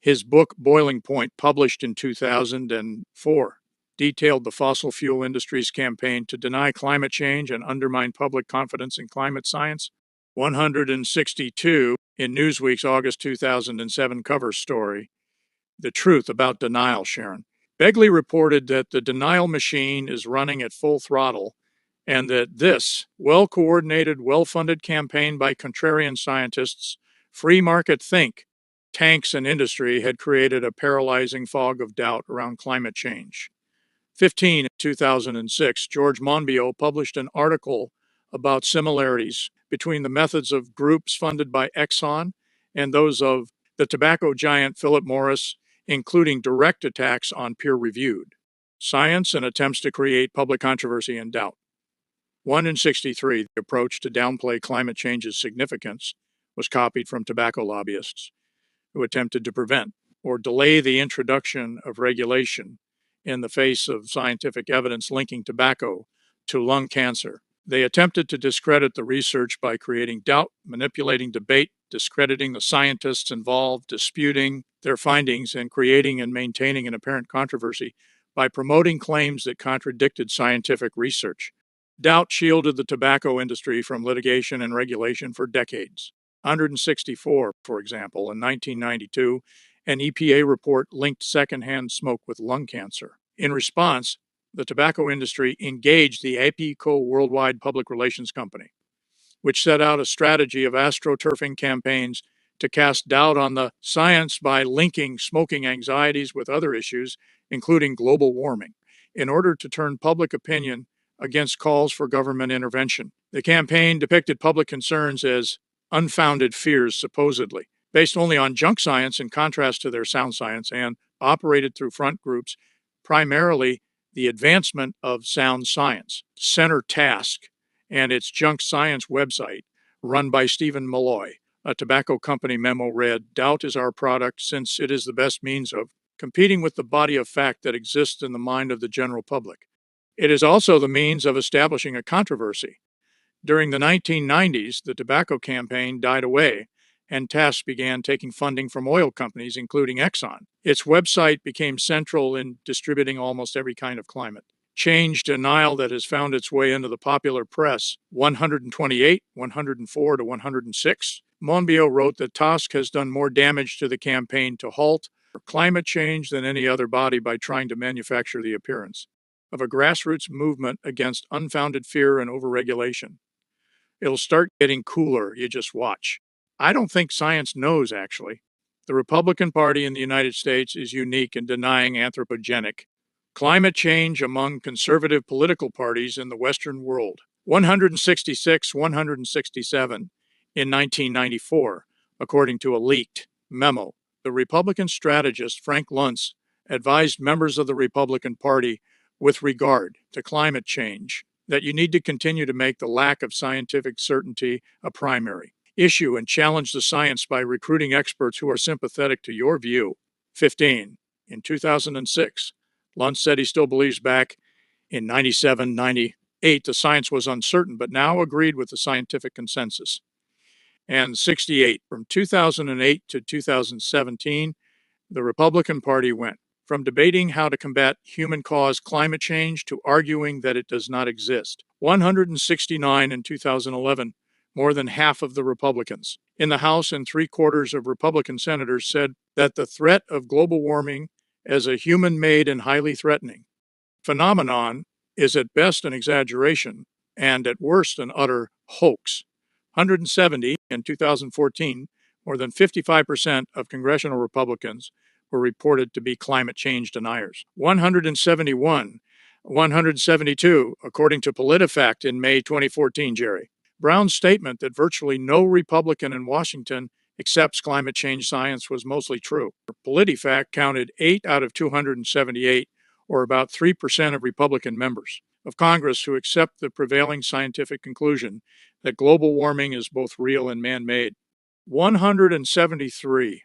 His book, Boiling Point, published in 2004, detailed the fossil fuel industry's campaign to deny climate change and undermine public confidence in climate science. 162, in Newsweek's August 2007 cover story, The Truth About Denial, Sharon. Begley reported that the denial machine is running at full throttle and that this well-coordinated, well-funded campaign by contrarian scientists, free market think, tanks, and industry had created a paralyzing fog of doubt around climate change. 15. In 2006, George Monbiot published an article about similarities between the methods of groups funded by Exxon and those of the tobacco giant Philip Morris, including direct attacks on peer-reviewed science and attempts to create public controversy and doubt. 1 in 63, the approach to downplay climate change's significance was copied from tobacco lobbyists who attempted to prevent or delay the introduction of regulation in the face of scientific evidence linking tobacco to lung cancer. They attempted to discredit the research by creating doubt, manipulating debate, discrediting the scientists involved, disputing their findings, and creating and maintaining an apparent controversy by promoting claims that contradicted scientific research. Doubt shielded the tobacco industry from litigation and regulation for decades. 164, for example, in 1992, an EPA report linked secondhand smoke with lung cancer. In response, the tobacco industry engaged the APCO Worldwide Public Relations Company, which set out a strategy of astroturfing campaigns to cast doubt on the science by linking smoking anxieties with other issues, including global warming, in order to turn public opinion against calls for government intervention. The campaign depicted public concerns as unfounded fears, supposedly, based only on junk science in contrast to their sound science, and operated through front groups, primarily the advancement of sound science. Center Task and its junk science website, run by Stephen Malloy, a tobacco company memo read, "Doubt is our product since it is the best means of competing with the body of fact that exists in the mind of the general public. It is also the means of establishing a controversy." During the 1990s, the tobacco campaign died away, and Task began taking funding from oil companies, including Exxon. Its website became central in distributing almost every kind of climate change denial that has found its way into the popular press. 128, 104 to 106. Monbiot wrote that Task has done more damage to the campaign to halt climate change than any other body by trying to manufacture the appearance of a grassroots movement against unfounded fear and overregulation. It'll start getting cooler, you just watch. I don't think science knows, actually. The Republican Party in the United States is unique in denying anthropogenic climate change among conservative political parties in the Western world. 166, 167 in 1994, according to a leaked memo. The Republican strategist Frank Luntz advised members of the Republican Party with regard to climate change that you need to continue to make the lack of scientific certainty a primary issue and challenge the science by recruiting experts who are sympathetic to your view. 15. In 2006, Luntz said he still believes back in 97, 98 the science was uncertain, but now agreed with the scientific consensus. And 68, from 2008 to 2017, the Republican Party went from debating how to combat human-caused climate change to arguing that it does not exist. 169 in 2011, more than half of the Republicans in the House and 3/4 of Republican senators said that the threat of global warming as a human-made and highly threatening phenomenon is at best an exaggeration and at worst an utter hoax. 170 in 2014, more than 55% of congressional Republicans were reported to be climate change deniers. 171, 172, according to PolitiFact in May 2014, Jerry. Brown's statement that virtually no Republican in Washington accepts climate change science was mostly true. PolitiFact counted 8 out of 278, or about 3% of Republican members of Congress who accept the prevailing scientific conclusion that global warming is both real and man-made. 173,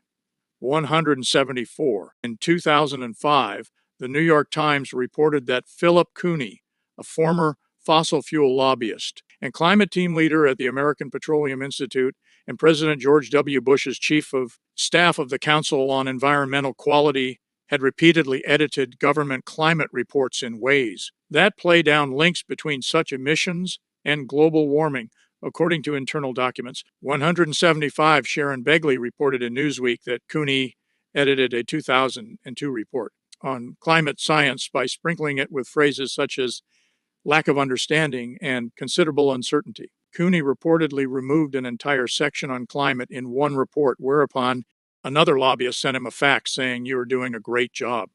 174. In 2005, the New York Times reported that Philip Cooney, a former fossil fuel lobbyist and climate team leader at the American Petroleum Institute and President George W. Bush's chief of staff of the Council on Environmental Quality, had repeatedly edited government climate reports in ways that play down links between such emissions and global warming. According to internal documents, 175, Sharon Begley reported in Newsweek that Cooney edited a 2002 report on climate science by sprinkling it with phrases such as lack of understanding, and considerable uncertainty. Cooney reportedly removed an entire section on climate in one report, whereupon another lobbyist sent him a fax saying, "You are doing a great job."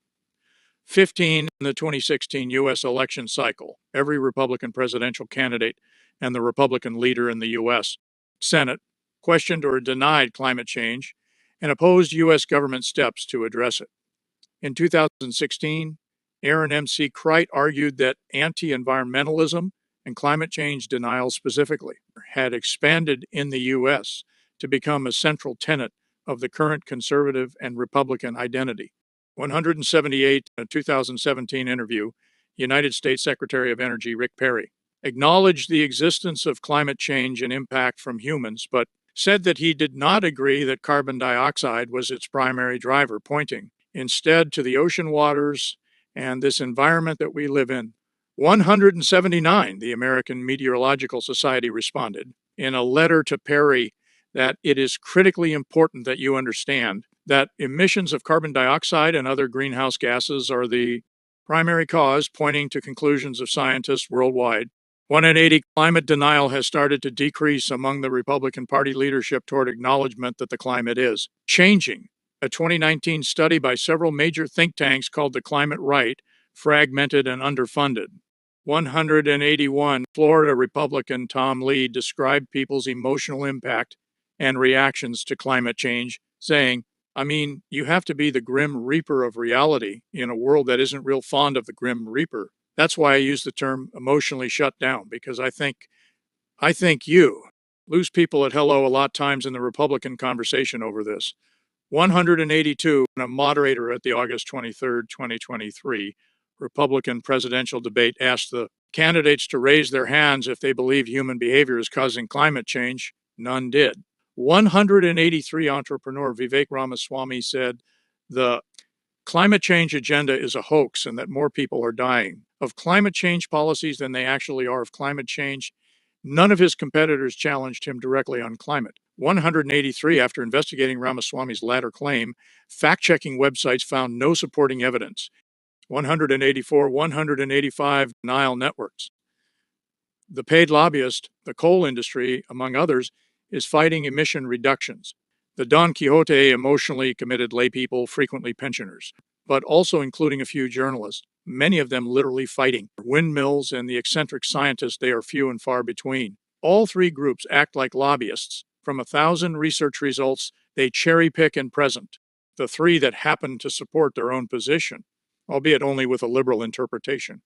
15. In the 2016 U.S. election cycle, every Republican presidential candidate and the Republican leader in the U.S. Senate questioned or denied climate change and opposed U.S. government steps to address it. In 2016, Aaron M.C. Cright argued that anti-environmentalism and climate change denial specifically had expanded in the U.S. to become a central tenet of the current conservative and Republican identity. 178, in a 2017 interview, United States Secretary of Energy Rick Perry acknowledged the existence of climate change and impact from humans, but said that he did not agree that carbon dioxide was its primary driver, pointing instead to the ocean waters and this environment that we live in. 179, the American Meteorological Society responded in a letter to Perry that it is critically important that you understand that emissions of carbon dioxide and other greenhouse gases are the primary cause, pointing to conclusions of scientists worldwide. 180, climate denial has started to decrease among the Republican Party leadership toward acknowledgement that the climate is changing. A 2019 study by several major think tanks called the Climate Right fragmented and underfunded. 181, Florida Republican Tom Lee described people's emotional impact and reactions to climate change, saying, "I mean, you have to be the grim reaper of reality in a world that isn't real fond of the grim reaper." That's why I use the term emotionally shut down, because I think you lose people at hello a lot times in the Republican conversation over this. 182, and a moderator at the August 23rd, 2023 Republican presidential debate asked the candidates to raise their hands if they believe human behavior is causing climate change. None did. 183, entrepreneur Vivek Ramaswamy said the climate change agenda is a hoax and that more people are dying of climate change policies than they actually are of climate change. None of his competitors challenged him directly on climate. 183, after investigating Ramaswamy's latter claim, fact-checking websites found no supporting evidence. 184, 185, denial networks. The paid lobbyist, the coal industry, among others, is fighting emission reductions. The Don Quixote emotionally committed laypeople, frequently pensioners, but also including a few journalists, many of them literally fighting. Windmills and the eccentric scientists, they are few and far between. All three groups act like lobbyists. From 1,000 research results, they cherry pick and present the three that happen to support their own position, albeit only with a liberal interpretation.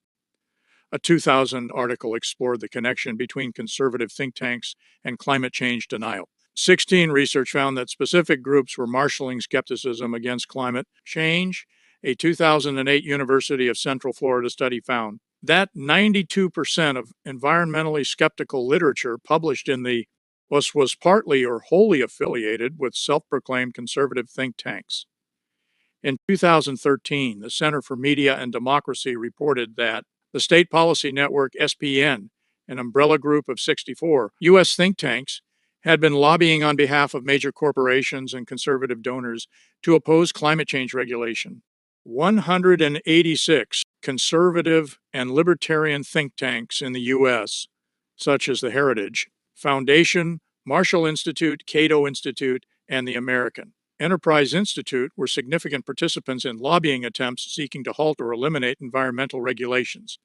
A 2000 article explored the connection between conservative think tanks and climate change denial. 16, research found that specific groups were marshaling skepticism against climate change. A 2008 University of Central Florida study found that 92% of environmentally skeptical literature published in the was partly or wholly affiliated with self-proclaimed conservative think tanks. In 2013, the Center for Media and Democracy reported that the State Policy Network, SPN, an umbrella group of 64 U.S. think tanks, had been lobbying on behalf of major corporations and conservative donors to oppose climate change regulation. 186 conservative and libertarian think tanks in the U.S., such as the Heritage Foundation, Marshall Institute, Cato Institute, and the American Enterprise Institute, were significant participants in lobbying attempts seeking to halt or eliminate environmental regulations.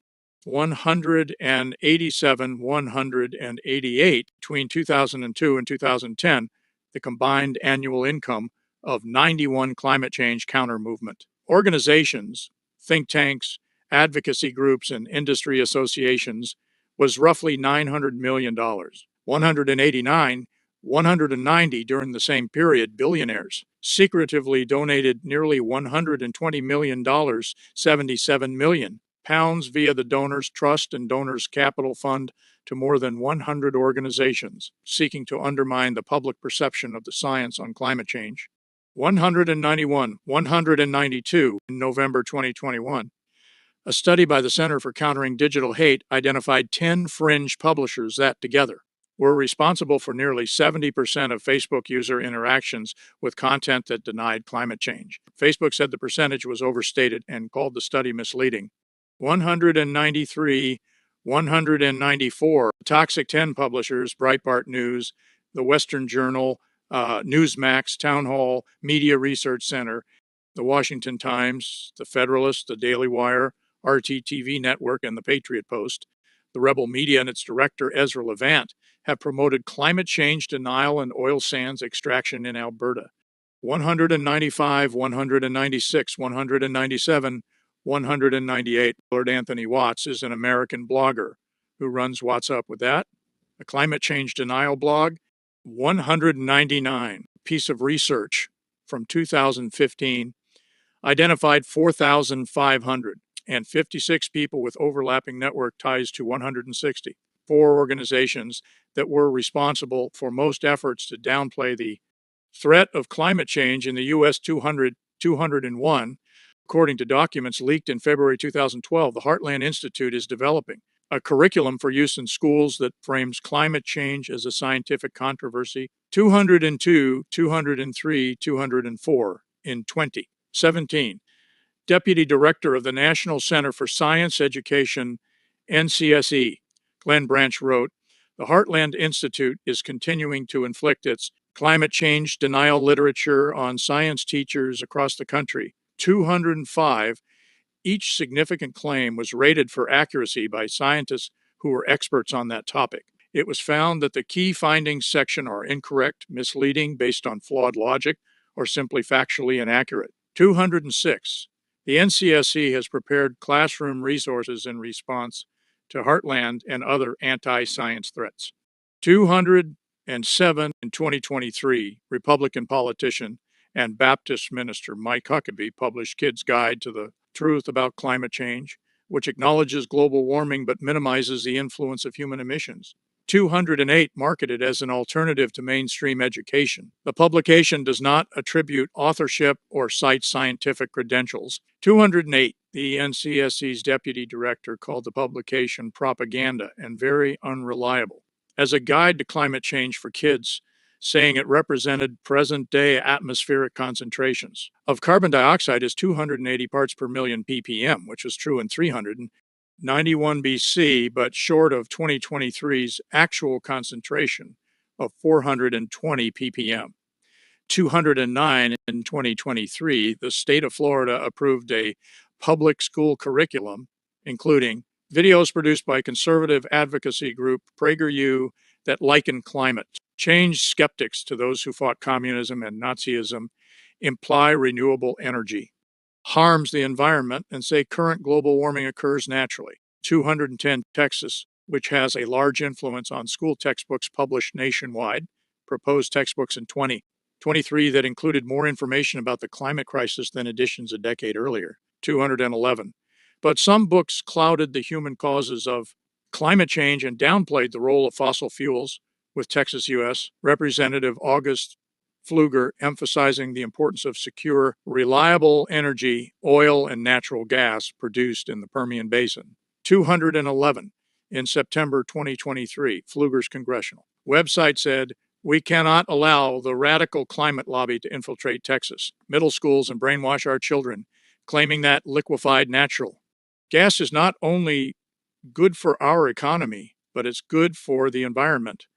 187, 188 between 2002 and 2010, the combined annual income of 91 climate change counter movement organizations, think tanks, advocacy groups, and industry associations was roughly $900 million. 189, 190 during the same period, billionaires secretively donated nearly $120 million, 77 million pounds via the Donors Trust and Donors Capital Fund to more than 100 organizations seeking to undermine the public perception of the science on climate change. 191, 192 in November 2021. A study by the Center for Countering Digital Hate identified 10 fringe publishers that together were responsible for nearly 70% of Facebook user interactions with content that denied climate change. Facebook said the percentage was overstated and called the study misleading. 193, 194. Toxic 10 publishers, Breitbart News, the Western Journal, Newsmax, Town Hall, Media Research Center, the Washington Times, the Federalist, the Daily Wire, RTTV Network, and the Patriot Post. The Rebel Media and its director, Ezra Levant, have promoted climate change denial and oil sands extraction in Alberta. 195, 196, 197, 198. Lord Anthony Watts is an American blogger who runs What's Up With That, a climate change denial blog. 199. Piece of research from 2015 identified 4,556 people with overlapping network ties to 160. Four organizations that were responsible for most efforts to downplay the threat of climate change in the U.S. 201. According to documents leaked in February 2012, the Heartland Institute is developing a curriculum for use in schools that frames climate change as a scientific controversy. 202, 203, 204 in 2017. Deputy Director of the National Center for Science Education, NCSE, Glenn Branch wrote, "The Heartland Institute is continuing to inflict its climate change denial literature on science teachers across the country. 205. Each significant claim was rated for accuracy by scientists who were experts on that topic. It was found that the key findings section are incorrect, misleading, based on flawed logic, or simply factually inaccurate. 206. The NCSE has prepared classroom resources in response to Heartland and other anti-science threats. 207. In 2023, Republican politician and Baptist minister Mike Huckabee published Kids' Guide to the Truth About Climate Change, which acknowledges global warming but minimizes the influence of human emissions. 208, marketed as an alternative to mainstream education. The publication does not attribute authorship or cite scientific credentials. 208, the NCSE's deputy director called the publication propaganda and very unreliable as a guide to climate change for kids, saying it represented present-day atmospheric concentrations of carbon dioxide is 280 parts per million ppm, which was true in 391 BC, but short of 2023's actual concentration of 420 ppm. 209 in 2023, the state of Florida approved a public school curriculum, including videos produced by conservative advocacy group PragerU that liken climate change skeptics to those who fought communism and Nazism, imply renewable energy, harms the environment, and say current global warming occurs naturally. 210, Texas, which has a large influence on school textbooks published nationwide, proposed textbooks in 2023 that included more information about the climate crisis than editions a decade earlier. 211. But some books clouded the human causes of climate change and downplayed the role of fossil fuels, with Texas U.S. Representative August Pfluger emphasizing the importance of secure, reliable energy, oil and natural gas produced in the Permian Basin. 211. In September 2023, Pfluger's congressional website said, "We cannot allow the radical climate lobby to infiltrate Texas middle schools and brainwash our children, claiming that liquefied natural gas is not only good for our economy, but it's good for the environment.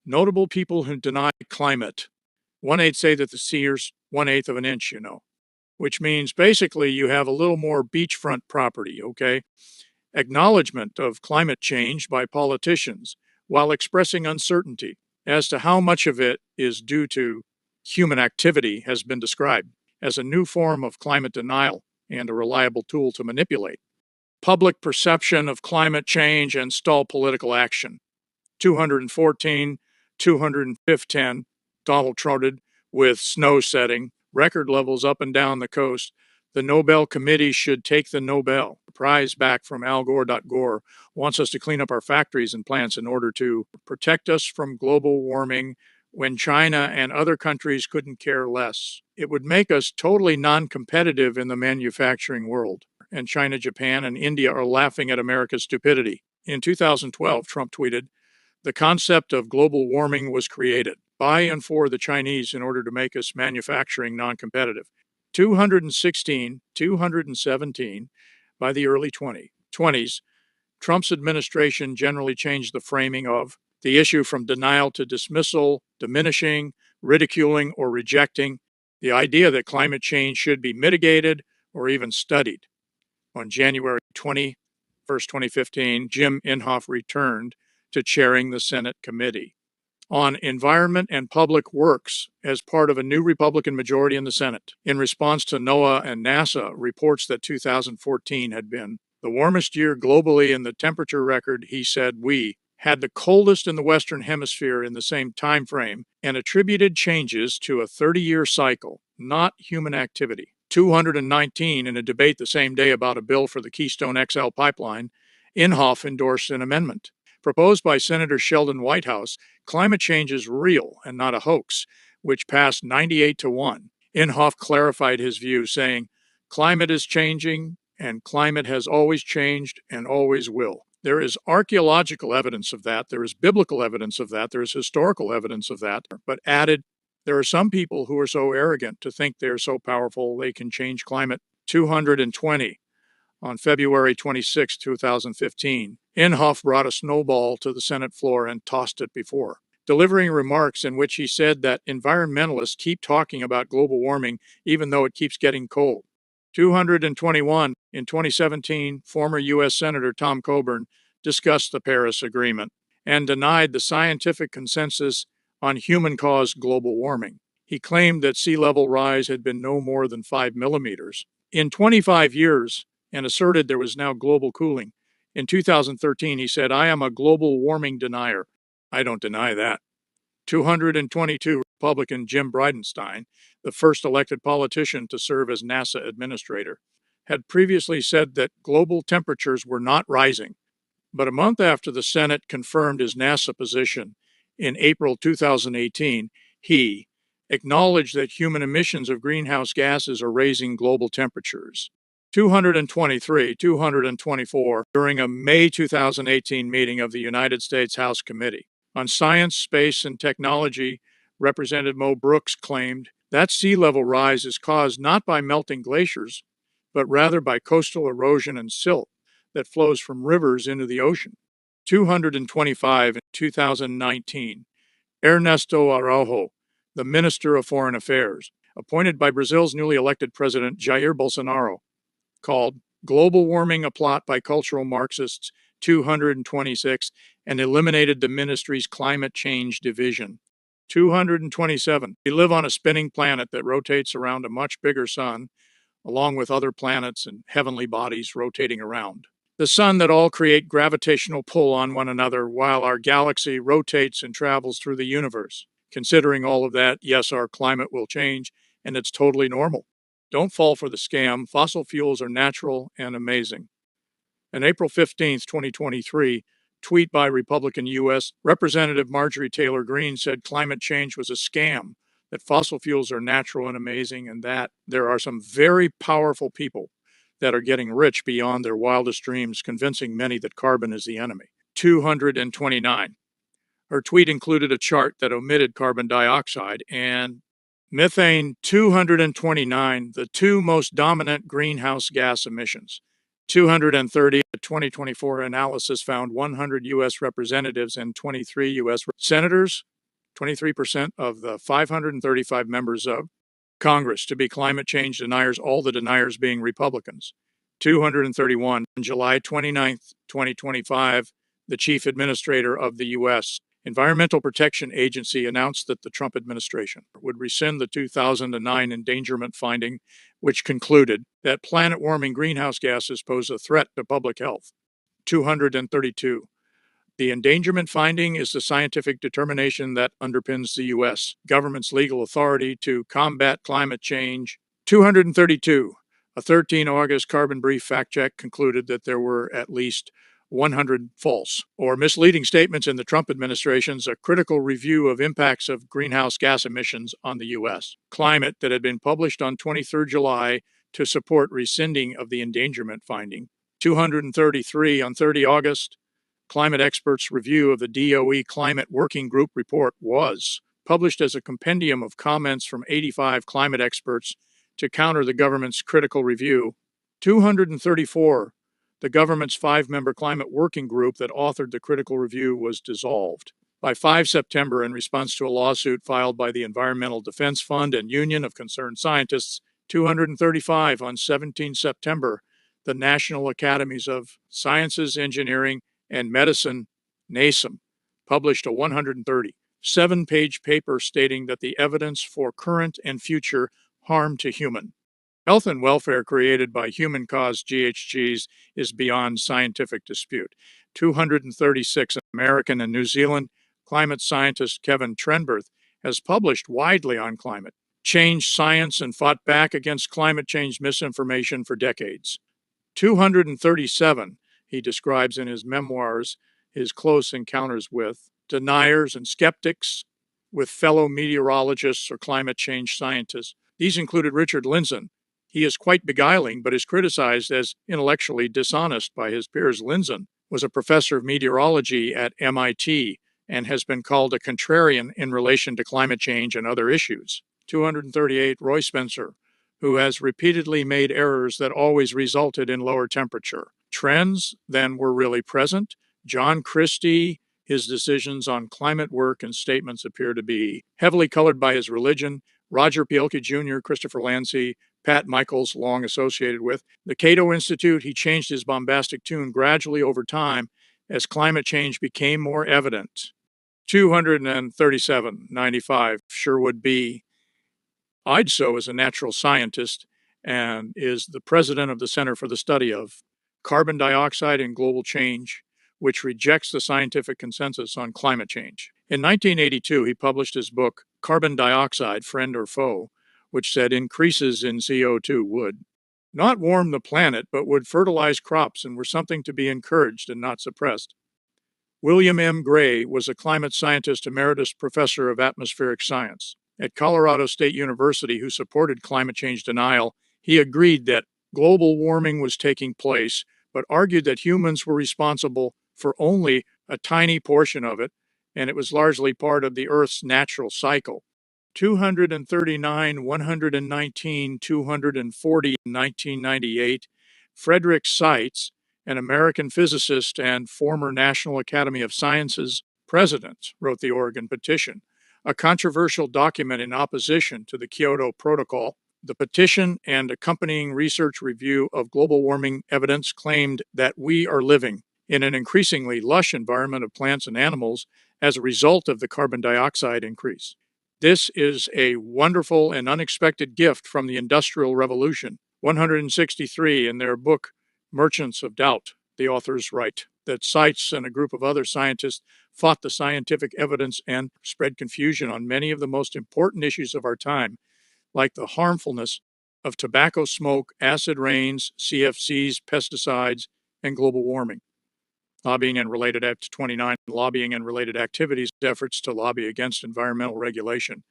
Notable people who deny climate. 1/8 say that the sea is 1/8 of an inch, which means basically you have a little more beachfront property, okay? Acknowledgement of climate change by politicians while expressing uncertainty as to how much of it is due to human activity has been described as a new form of climate denial and a reliable tool to manipulate public perception of climate change and stall political action. 214, 215, Donald Trump with snow setting, record levels up and down the coast. The Nobel Committee should take the Nobel Prize back from Al Gore. Gore wants us to clean up our factories and plants in order to protect us from global warming when China and other countries couldn't care less. It would make us totally non-competitive in the manufacturing world. And China, Japan, and India are laughing at America's stupidity. In 2012, Trump tweeted, "The concept of global warming was created by and for the Chinese in order to make us manufacturing non-competitive." 216, 217, by the early 20s, Trump's administration generally changed the framing of the issue from denial to dismissal, diminishing, ridiculing, or rejecting the idea that climate change should be mitigated or even studied. On January 21st, 2015, Jim Inhofe returned to chairing the Senate committee on Environment and Public Works as part of a new Republican majority in the Senate. In response to NOAA and NASA reports that 2014 had been the warmest year globally in the temperature record, he said, "We had the coldest in the Western Hemisphere in the same time frame and attributed changes to a 30-year cycle, not human activity." 219, in a debate the same day about a bill for the Keystone XL pipeline, Inhofe endorsed an amendment proposed by Senator Sheldon Whitehouse. Climate change is real and not a hoax, which passed 98-1. Inhofe clarified his view, saying, "Climate is changing, and climate has always changed and always will." There is archaeological evidence of that. There is biblical evidence of that. There is historical evidence of that. But added, there are some people who are so arrogant to think they're so powerful they can change climate. 220. On February 26, 2015, Inhofe brought a snowball to the Senate floor and tossed it before, delivering remarks in which he said that environmentalists keep talking about global warming even though it keeps getting cold. 221. In 2017, former U.S. Senator Tom Coburn discussed the Paris Agreement and denied the scientific consensus on human-caused global warming. He claimed that sea level rise had been no more than 5 millimeters in 25 years and asserted there was now global cooling. In 2013, he said, "I am a global warming denier." I don't deny that. 222, Republican Jim Bridenstine, the first elected politician to serve as NASA administrator, had previously said that global temperatures were not rising. But a month after the Senate confirmed his NASA position in April 2018, he acknowledged that human emissions of greenhouse gases are raising global temperatures. 224, during a May 2018 meeting of the United States House Committee on Science, Space, and Technology, Representative Mo Brooks claimed that sea level rise is caused not by melting glaciers, but rather by coastal erosion and silt that flows from rivers into the ocean. 225 in 2019, Ernesto Araujo, the Minister of Foreign Affairs, appointed by Brazil's newly elected President Jair Bolsonaro, called Global Warming a Plot by Cultural Marxists. 226, and eliminated the ministry's climate change division. 227, we live on a spinning planet that rotates around a much bigger sun, along with other planets and heavenly bodies rotating around the sun that all create gravitational pull on one another while our galaxy rotates and travels through the universe. Considering all of that, yes, our climate will change, and it's totally normal. Don't fall for the scam. Fossil fuels are natural and amazing. An April 15th, 2023, tweet by Republican U.S. Representative Marjorie Taylor Greene said climate change was a scam, that fossil fuels are natural and amazing, and that there are some very powerful people that are getting rich beyond their wildest dreams, convincing many that carbon is the enemy. 229. Her tweet included a chart that omitted carbon dioxide and methane. 229, the two most dominant greenhouse gas emissions. 230, a 2024 analysis found 100 U.S. representatives and 23 U.S. senators, 23% of the 535 members of Congress, to be climate change deniers, all the deniers being Republicans. 231, on July 29, 2025, the chief administrator of the U.S. Environmental Protection Agency announced that the Trump administration would rescind the 2009 endangerment finding, which concluded that planet-warming greenhouse gases pose a threat to public health. 232. The endangerment finding is the scientific determination that underpins the U.S. government's legal authority to combat climate change. 232. A 13 August Carbon Brief fact check concluded that there were at least 100 false or misleading statements in the Trump administration's A Critical Review of Impacts of Greenhouse Gas Emissions on the U.S. Climate that had been published on 23 July to support rescinding of the endangerment finding. 233, on 30 August, climate experts' review of the DOE Climate Working Group report was published as a compendium of comments from 85 climate experts to counter the government's critical review. 234, The government's five-member climate working group that authored the critical review was dissolved. By 5 September, in response to a lawsuit filed by the Environmental Defense Fund and Union of Concerned Scientists, 235 on 17 September, the National Academies of Sciences, Engineering, and Medicine, NASEM, published a 137-page paper stating that the evidence for current and future harm to human health and welfare created by human-caused GHGs is beyond scientific dispute. 236 American and New Zealand climate scientist Kevin Trenberth has published widely on climate change science and fought back against climate change misinformation for decades. 237, he describes in his memoirs his close encounters with deniers and skeptics, with fellow meteorologists or climate change scientists. These included Richard Lindzen. He is quite beguiling, but is criticized as intellectually dishonest by his peers. Lindzen was a professor of meteorology at MIT and has been called a contrarian in relation to climate change and other issues. 238, Roy Spencer, who has repeatedly made errors that always resulted in lower temperature. Trends then were really present. John Christie, his decisions on climate work and statements appear to be heavily colored by his religion. Roger Pielke Jr., Christopher Lancy, Pat Michaels, long associated with. The Cato Institute, he changed his bombastic tune gradually over time as climate change became more evident. 237, 95, Sherwood B. Idso is a natural scientist and is the president of the Center for the Study of Carbon Dioxide and Global Change, which rejects the scientific consensus on climate change. In 1982, he published his book, Carbon Dioxide, Friend or Foe, which said increases in CO2 would not warm the planet, but would fertilize crops and were something to be encouraged and not suppressed. William M. Gray was a climate scientist emeritus professor of atmospheric science at Colorado State University who supported climate change denial. He agreed that global warming was taking place, but argued that humans were responsible for only a tiny portion of it, and it was largely part of the Earth's natural cycle. 239, 119, 240, 1998, Frederick Seitz, an American physicist and former National Academy of Sciences president, wrote the Oregon Petition, a controversial document in opposition to the Kyoto Protocol. The petition and accompanying research review of global warming evidence claimed that we are living in an increasingly lush environment of plants and animals as a result of the carbon dioxide increase. This is a wonderful and unexpected gift from the Industrial Revolution. 163, in their book, Merchants of Doubt, the authors write that Seitz and a group of other scientists fought the scientific evidence and spread confusion on many of the most important issues of our time, like the harmfulness of tobacco smoke, acid rains, CFCs, pesticides, and global warming. Lobbying and related Act 29, lobbying and related activities, efforts to lobby against environmental regulation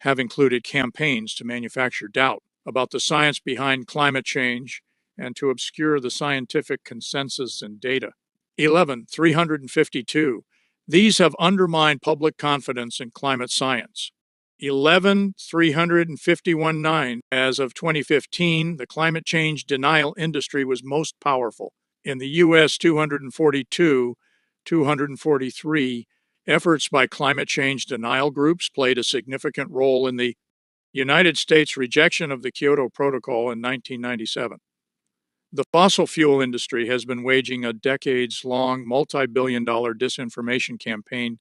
have included campaigns to manufacture doubt about the science behind climate change and to obscure the scientific consensus and data. 11, 352. These have undermined public confidence in climate science. 11, 351, 9. As of 2015, the climate change denial industry was most powerful. In the U.S., 242, 243, efforts by climate change denial groups played a significant role in the United States' rejection of the Kyoto Protocol in 1997. The fossil fuel industry has been waging a decades-long, multi-billion-dollar disinformation campaign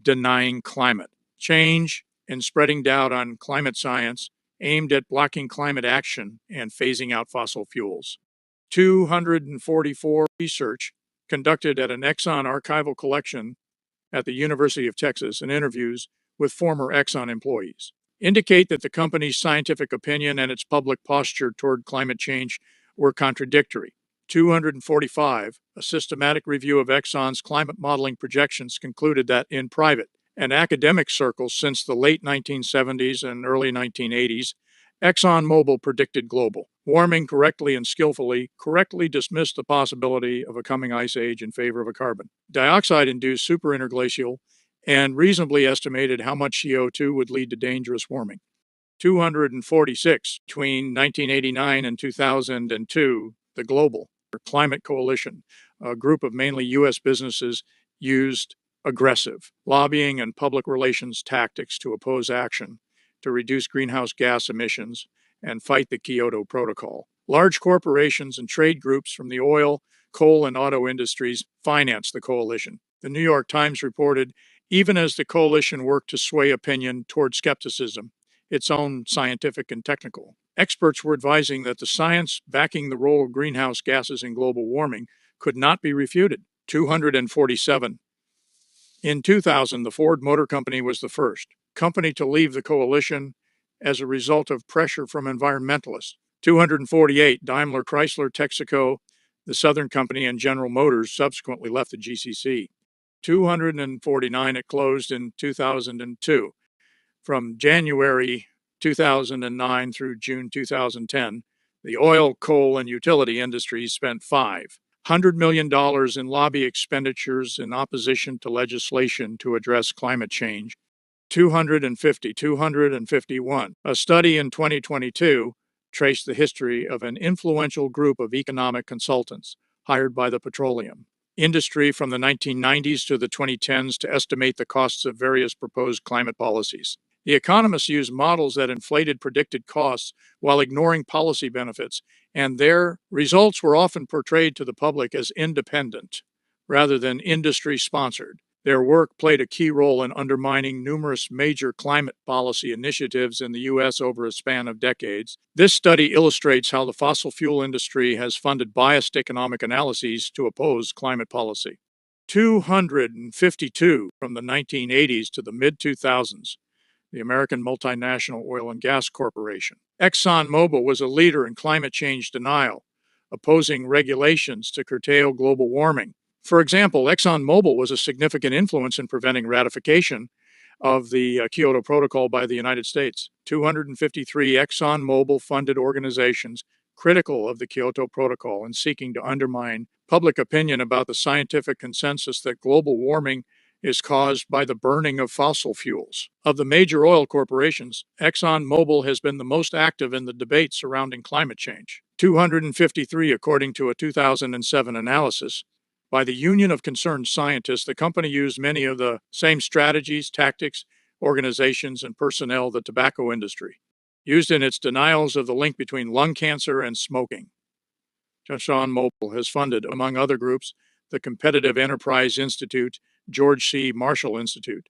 denying climate change and spreading doubt on climate science aimed at blocking climate action and phasing out fossil fuels. 244 research conducted at an Exxon archival collection at the University of Texas and interviews with former Exxon employees indicate that the company's scientific opinion and its public posture toward climate change were contradictory. 245, a systematic review of Exxon's climate modeling projections concluded that in private and academic circles since the late 1970s and early 1980s, ExxonMobil predicted global warming correctly and skillfully, correctly dismissed the possibility of a coming ice age in favor of a carbon dioxide-induced superinterglacial, and reasonably estimated how much CO2 would lead to dangerous warming. 246, between 1989 and 2002, the global Climate Coalition, a group of mainly U.S. businesses, used aggressive lobbying and public relations tactics to oppose action to reduce greenhouse gas emissions and fight the Kyoto Protocol. Large corporations and trade groups from the oil, coal, and auto industries financed the coalition. The New York Times reported, even as the coalition worked to sway opinion toward skepticism, its own scientific and technical. Experts were advising that the science backing the role of greenhouse gases in global warming could not be refuted. 247. In 2000, the Ford Motor Company was the first company to leave the coalition as a result of pressure from environmentalists. 248, Daimler Chrysler Texaco, the Southern Company, and General Motors subsequently left the GCC. 249, it closed in 2002. From January 2009 through June 2010, the oil, coal, and utility industries spent $500 million in lobby expenditures in opposition to legislation to address climate change. 251. A study in 2022 traced the history of an influential group of economic consultants hired by the petroleum industry from the 1990s to the 2010s to estimate the costs of various proposed climate policies. The economists used models that inflated predicted costs while ignoring policy benefits, and their results were often portrayed to the public as independent rather than industry-sponsored. Their work played a key role in undermining numerous major climate policy initiatives in the U.S. over a span of decades. This study illustrates how the fossil fuel industry has funded biased economic analyses to oppose climate policy. 252. From the 1980s to the mid-2000s, the American multinational oil and gas corporation. ExxonMobil was a leader in climate change denial, opposing regulations to curtail global warming. For example, ExxonMobil was a significant influence in preventing ratification of the Kyoto Protocol by the United States. 253 ExxonMobil funded organizations critical of the Kyoto Protocol and seeking to undermine public opinion about the scientific consensus that global warming is caused by the burning of fossil fuels. Of the major oil corporations, ExxonMobil has been the most active in the debate surrounding climate change. 253, according to a 2007 analysis by the Union of Concerned Scientists, the company used many of the same strategies, tactics, organizations, and personnel the tobacco industry used in its denials of the link between lung cancer and smoking. ExxonMobil has funded, among other groups, the Competitive Enterprise Institute, George C. Marshall Institute,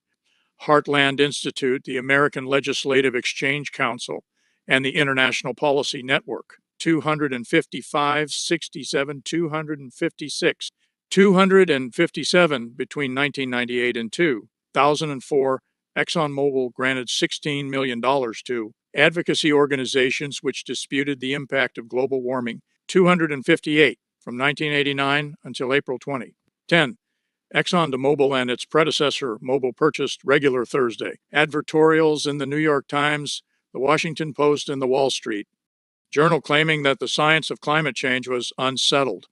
Heartland Institute, the American Legislative Exchange Council, and the International Policy Network. 255, 67, 256. 257 between 1998 and 2004, ExxonMobil granted $16 million to advocacy organizations which disputed the impact of global warming. 258 from 1989 until April 2010. ExxonMobil and its predecessor, Mobil, purchased Regular Thursday advertorials in the New York Times, the Washington Post, and the Wall Street Journal, claiming that the science of climate change was unsettled.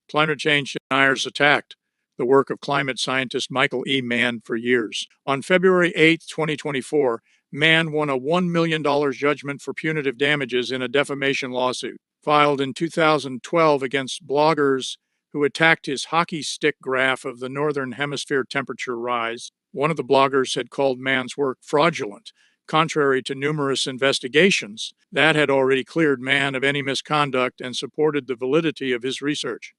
Climate change deniers attacked the work of climate scientist Michael E. Mann for years. On February 8, 2024, Mann won a $1 million judgment for punitive damages in a defamation lawsuit filed in 2012 against bloggers who attacked his hockey stick graph of the Northern Hemisphere temperature rise. One of the bloggers had called Mann's work fraudulent, contrary to numerous investigations that had already cleared Mann of any misconduct and supported the validity of his research.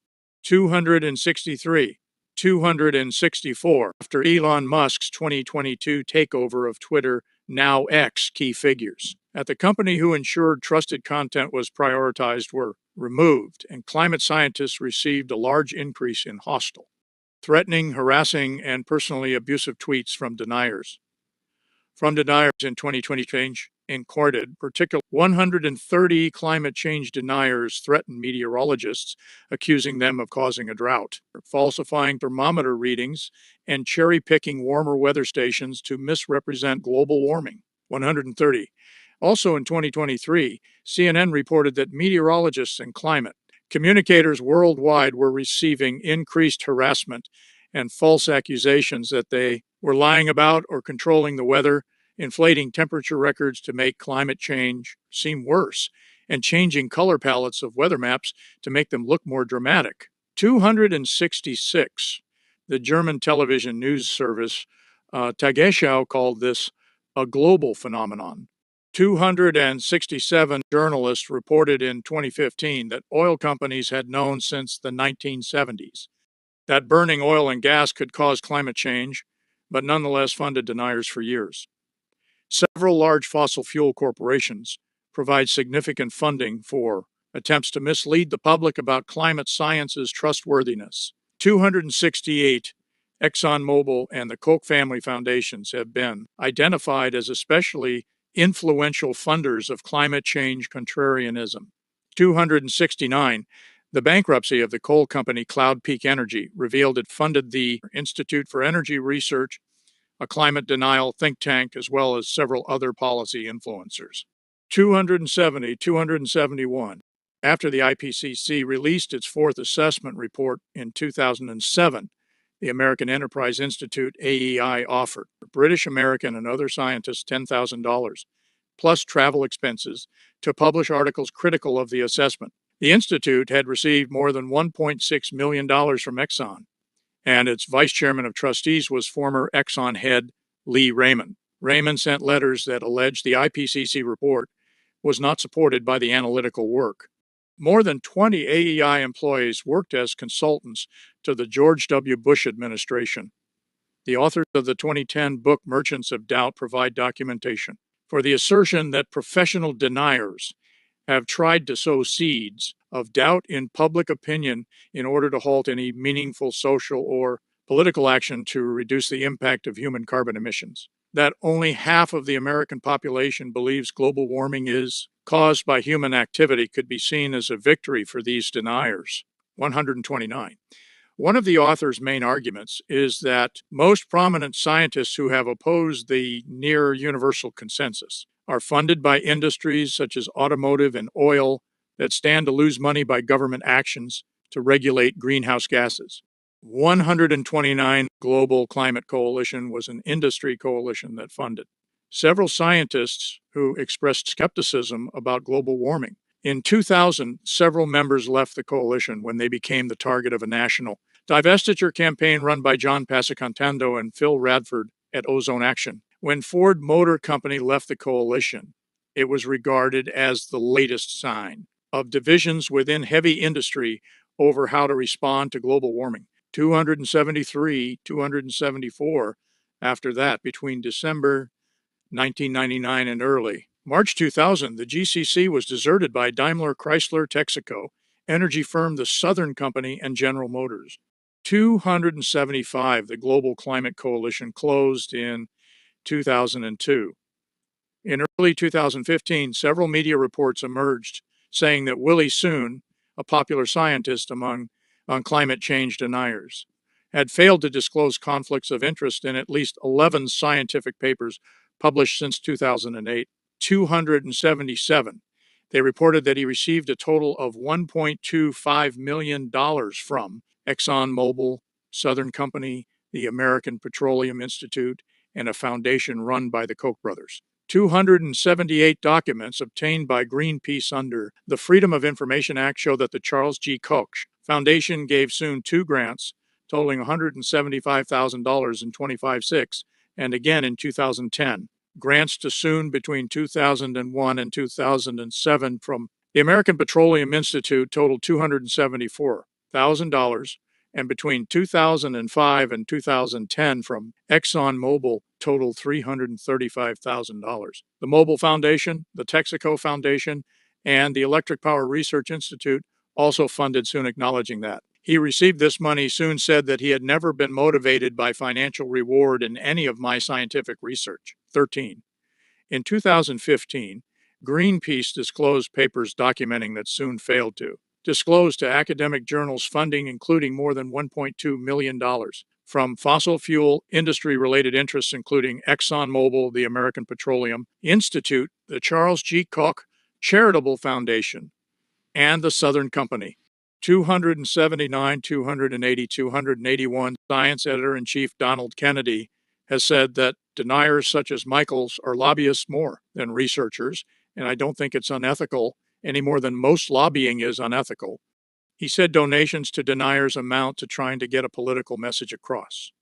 263. 264. After Elon Musk's 2022 takeover of Twitter, now X, key figures at the company who ensured trusted content was prioritized were removed, and climate scientists received a large increase in hostile, threatening, harassing, and personally abusive tweets from deniers. From deniers in 2020 change included particularly 130 climate change deniers threatened meteorologists, accusing them of causing a drought, falsifying thermometer readings, and cherry-picking warmer weather stations to misrepresent global warming. 130. Also in 2023, CNN reported that meteorologists and climate communicators worldwide were receiving increased harassment and false accusations that they were lying about or controlling the weather, inflating temperature records to make climate change seem worse, and changing color palettes of weather maps to make them look more dramatic. 266. The German television news service Tagesschau called this a global phenomenon. 267 journalists reported in 2015 that oil companies had known since the 1970s that burning oil and gas could cause climate change, but nonetheless funded deniers for years. Several large fossil fuel corporations provide significant funding for attempts to mislead the public about climate science's trustworthiness. 268 ExxonMobil and the Koch family foundations have been identified as especially influential funders of climate change contrarianism. 269. The bankruptcy of the coal company Cloud Peak Energy revealed it funded the Institute for Energy Research, a climate denial think tank, as well as several other policy influencers. 271. After the IPCC released its fourth assessment report in 2007, the American Enterprise Institute, AEI, offered British American and other scientists $10,000, plus travel expenses, to publish articles critical of the assessment. The Institute had received more than $1.6 million from Exxon, and its vice chairman of trustees was former Exxon head Lee Raymond. Raymond sent letters that alleged the IPCC report was not supported by the analytical work. More than 20 AEI employees worked as consultants to the George W. Bush administration. The authors of the 2010 book Merchants of Doubt provide documentation for the assertion that professional deniers have tried to sow seeds of doubt in public opinion in order to halt any meaningful social or political action to reduce the impact of human carbon emissions. That only half of the American population believes global warming is caused by human activity could be seen as a victory for these deniers. 129. One of the author's main arguments is that most prominent scientists who have opposed the near universal consensus are funded by industries such as automotive and oil that stand to lose money by government actions to regulate greenhouse gases. 129 Global Climate Coalition was an industry coalition that funded several scientists who expressed skepticism about global warming. In 2000, several members left the coalition when they became the target of a national divestiture campaign run by John Passacantando and Phil Radford at Ozone Action. When Ford Motor Company left the coalition, it was regarded as the latest sign of divisions within heavy industry over how to respond to global warming. 273, 274 after that between December 1999 and early. March 2000, the GCC was deserted by Daimler Chrysler Texaco, energy firm The Southern Company, and General Motors. 275, the Global Climate Coalition closed in 2002. In early 2015, several media reports emerged saying that Willie Soon, a popular scientist on climate change deniers, had failed to disclose conflicts of interest in at least 11 scientific papers published since 2008. 277. They reported that he received a total of $1.25 million from ExxonMobil, Southern Company, the American Petroleum Institute, and a foundation run by the Koch brothers. 278 documents obtained by Greenpeace under the Freedom of Information Act show that the Charles G. Koch Foundation gave Soon 2 grants totaling $175,000 in 2005-06 and again in 2010. Grants to Soon between 2001 and 2007 from the American Petroleum Institute totaled $274,000, and between 2005 and 2010 from ExxonMobil totaled $335,000. The Mobil Foundation, the Texaco Foundation, and the Electric Power Research Institute also funded Soon, acknowledging that. He received this money. Soon said that he had never been motivated by financial reward in any of my scientific research. 13. In 2015, Greenpeace disclosed papers documenting that Soon failed to disclose to academic journals funding including more than $1.2 million from fossil fuel industry-related interests including ExxonMobil, the American Petroleum Institute, the Charles G. Koch Charitable Foundation, and the Southern Company. 279, 280, 281, Science Editor-in-Chief Donald Kennedy has said that deniers such as Michaels are lobbyists more than researchers, and I don't think it's unethical any more than most lobbying is unethical. He said donations to deniers amount to trying to get a political message across.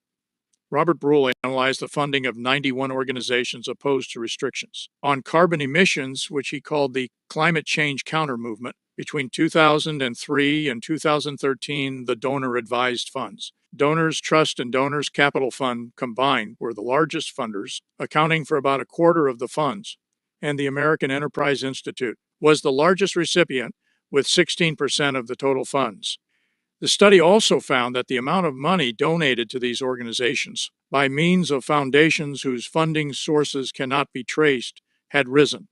Robert Brule analyzed the funding of 91 organizations opposed to restrictions on carbon emissions, which he called the climate change counter movement. Between 2003 and 2013, the donor advised funds. Donors Trust and Donors Capital Fund combined were the largest funders, accounting for about a quarter of the funds, and the American Enterprise Institute was the largest recipient with 16% of the total funds. The study also found that the amount of money donated to these organizations by means of foundations whose funding sources cannot be traced had risen.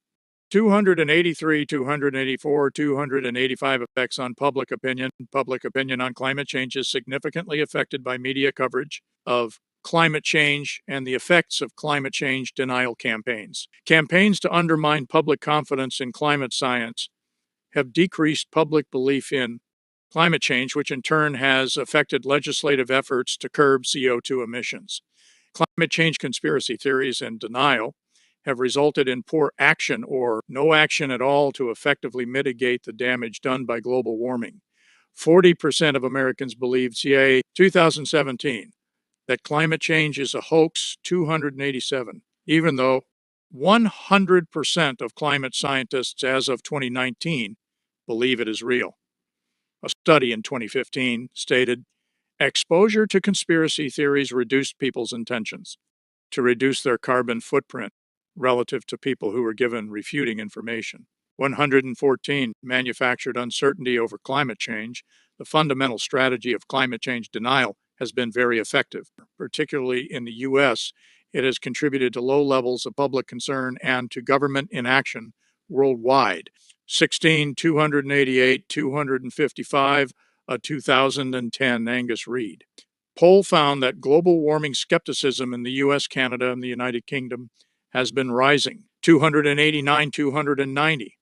283, 284, 285 effects on public opinion. Public opinion on climate change is significantly affected by media coverage of climate change and the effects of climate change denial campaigns. Campaigns to undermine public confidence in climate science have decreased public belief in climate change, which in turn has affected legislative efforts to curb CO2 emissions. Climate change conspiracy theories and denial have resulted in poor action or no action at all to effectively mitigate the damage done by global warming. 40% of Americans believed CIA 2017 that climate change is a hoax, 287, even though 100% of climate scientists as of 2019 believe it is real. A study in 2015 stated, exposure to conspiracy theories reduced people's intentions to reduce their carbon footprint relative to people who were given refuting information. 114 manufactured uncertainty over climate change. The fundamental strategy of climate change denial has been very effective. Particularly in the U.S., it has contributed to low levels of public concern and to government inaction worldwide. 16, 288, 255, a 2010 Angus Reid poll found that global warming skepticism in the US, Canada, and the United Kingdom has been rising. 289, 290.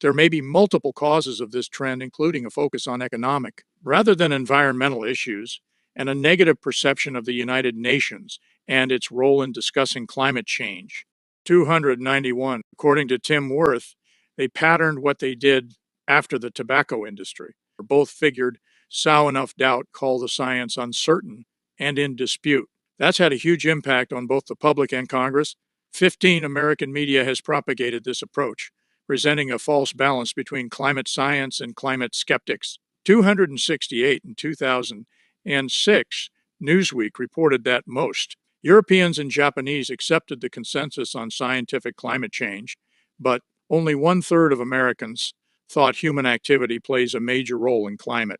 There may be multiple causes of this trend, including a focus on economic rather than environmental issues, and a negative perception of the United Nations and its role in discussing climate change. 291. According to Tim Worth, they patterned what they did after the tobacco industry. Both figured, sow enough doubt, call the science uncertain and in dispute. That's had a huge impact on both the public and Congress. 15. American media has propagated this approach, presenting a false balance between climate science and climate skeptics. 268 in 2006, Newsweek reported that most Europeans and Japanese accepted the consensus on scientific climate change, but only 1/3 of Americans thought human activity plays a major role in climate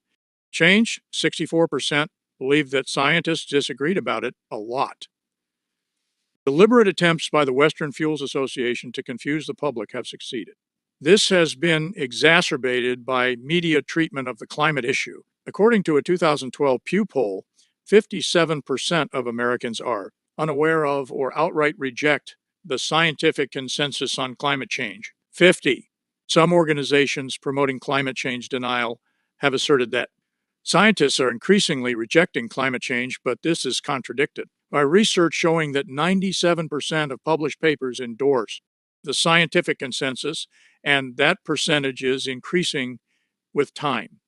change. 64% believed that scientists disagreed about it a lot. Deliberate attempts by the Western Fuels Association to confuse the public have succeeded. This has been exacerbated by media treatment of the climate issue. According to a 2012 Pew poll, 57% of Americans are unaware of or outright reject the scientific consensus on climate change. 50. Some organizations promoting climate change denial have asserted that scientists are increasingly rejecting climate change, but this is contradicted by research showing that 97% of published papers endorse the scientific consensus, and that percentage is increasing with time.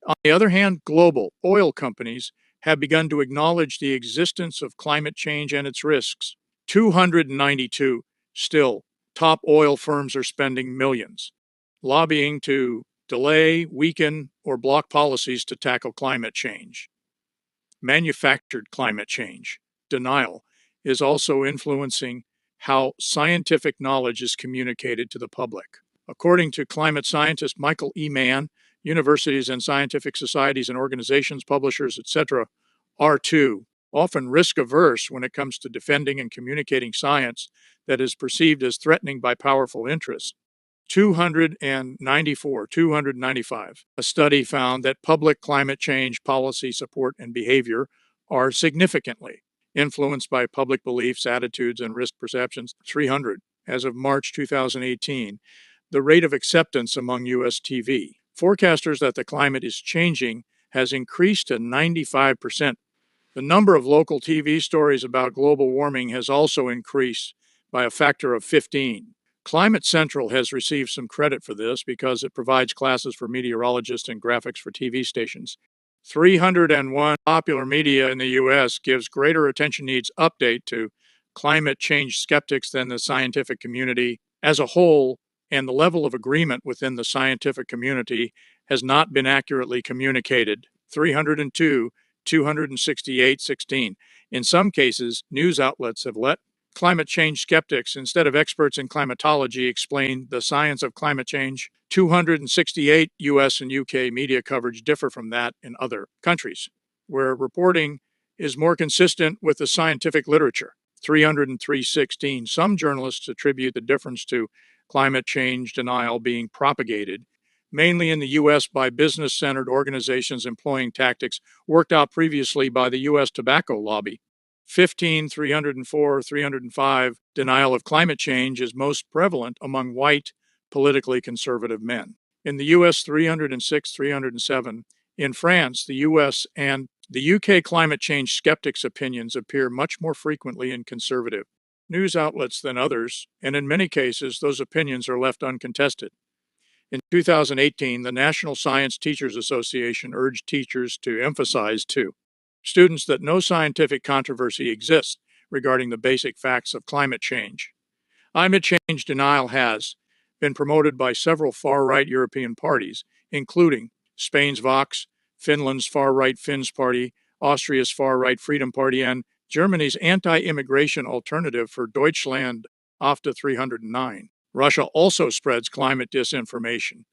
On the other hand, global oil companies have begun to acknowledge the existence of climate change and its risks. 292 still, top oil firms are spending millions lobbying to delay, weaken, or block policies to tackle climate change. Manufactured climate change denial is also influencing how scientific knowledge is communicated to the public. According to climate scientist Michael E. Mann, universities and scientific societies and organizations, publishers, etc., are too often risk-averse when it comes to defending and communicating science that is perceived as threatening by powerful interests. 295. A study found that public climate change policy support and behavior are significantly influenced by public beliefs, attitudes, and risk perceptions. 300. As of March 2018, the rate of acceptance among U.S. TV forecasters that the climate is changing has increased to 95%. The number of local TV stories about global warming has also increased by a factor of 15. Climate Central has received some credit for this because it provides classes for meteorologists and graphics for TV stations. 301 popular media in the U.S. gives greater attention needs update to climate change skeptics than the scientific community as a whole, and the level of agreement within the scientific community has not been accurately communicated. 302, 268, 16. In some cases, news outlets have let climate change skeptics, instead of experts in climatology, explain the science of climate change. 268 US and UK media coverage differ from that in other countries, where reporting is more consistent with the scientific literature. 303.16. Some journalists attribute the difference to climate change denial being propagated, mainly in the U.S. by business-centered organizations employing tactics worked out previously by the U.S. tobacco lobby. 15, 304, 305, denial of climate change is most prevalent among white, politically conservative men. In the US, 306, 307. In France, the US, and the UK, climate change skeptics' opinions appear much more frequently in conservative news outlets than others, and in many cases, those opinions are left uncontested. In 2018, the National Science Teachers Association urged teachers to emphasize to students that no scientific controversy exists regarding the basic facts of climate change. Climate change denial has been promoted by several far-right European parties, including Spain's Vox, Finland's far-right Finns Party, Austria's far-right Freedom Party, and Germany's anti-immigration alternative for Deutschland AfD 309. Russia also spreads climate disinformation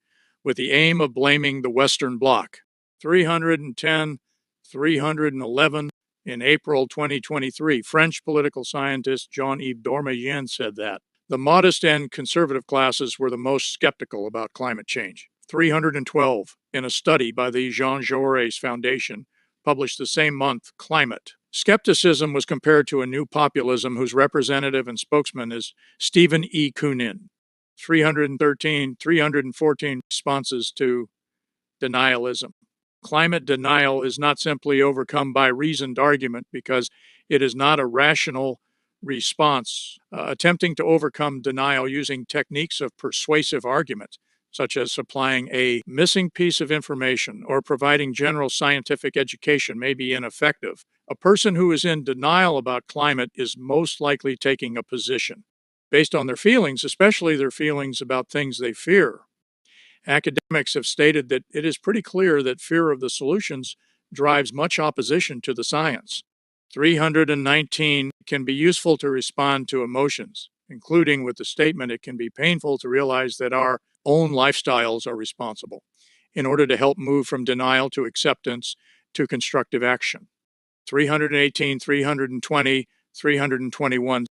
with the aim of blaming the Western Bloc. 310, 311. In April 2023, French political scientist Jean-Yves Dormeyen said that the modest and conservative classes were the most skeptical about climate change. 312. In a study by the Jean Jaurès Foundation, published the same month, Climate. Skepticism was compared to a new populism whose representative and spokesman is Stephen E. Koonin. 313, 314 responses to denialism. Climate denial is not simply overcome by reasoned argument because it is not a rational response. Attempting to overcome denial using techniques of persuasive argument, such as supplying a missing piece of information or providing general scientific education, may be ineffective. A person who is in denial about climate is most likely taking a position based on their feelings, especially their feelings about things they fear. Academics have stated that it is pretty clear that fear of the solutions drives much opposition to the science. 319 can be useful to respond to emotions, including with the statement, it can be painful to realize that our own lifestyles are responsible, in order to help move from denial to acceptance to constructive action. 318, 320, 321.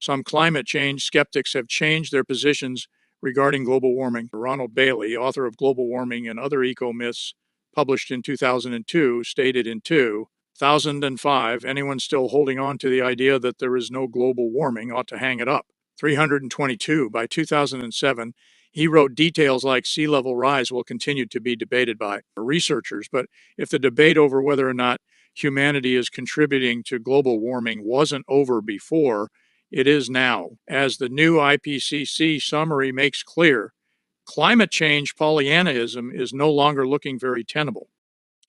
Some climate change skeptics have changed their positions regarding global warming. Ronald Bailey, author of Global Warming and Other Eco-Myths, published in 2002, stated in 2005, anyone still holding on to the idea that there is no global warming ought to hang it up. 322, by 2007, he wrote details like sea level rise will continue to be debated by researchers, but if the debate over whether or not humanity is contributing to global warming wasn't over before, it is now. As the new IPCC summary makes clear, climate change Pollyannaism is no longer looking very tenable.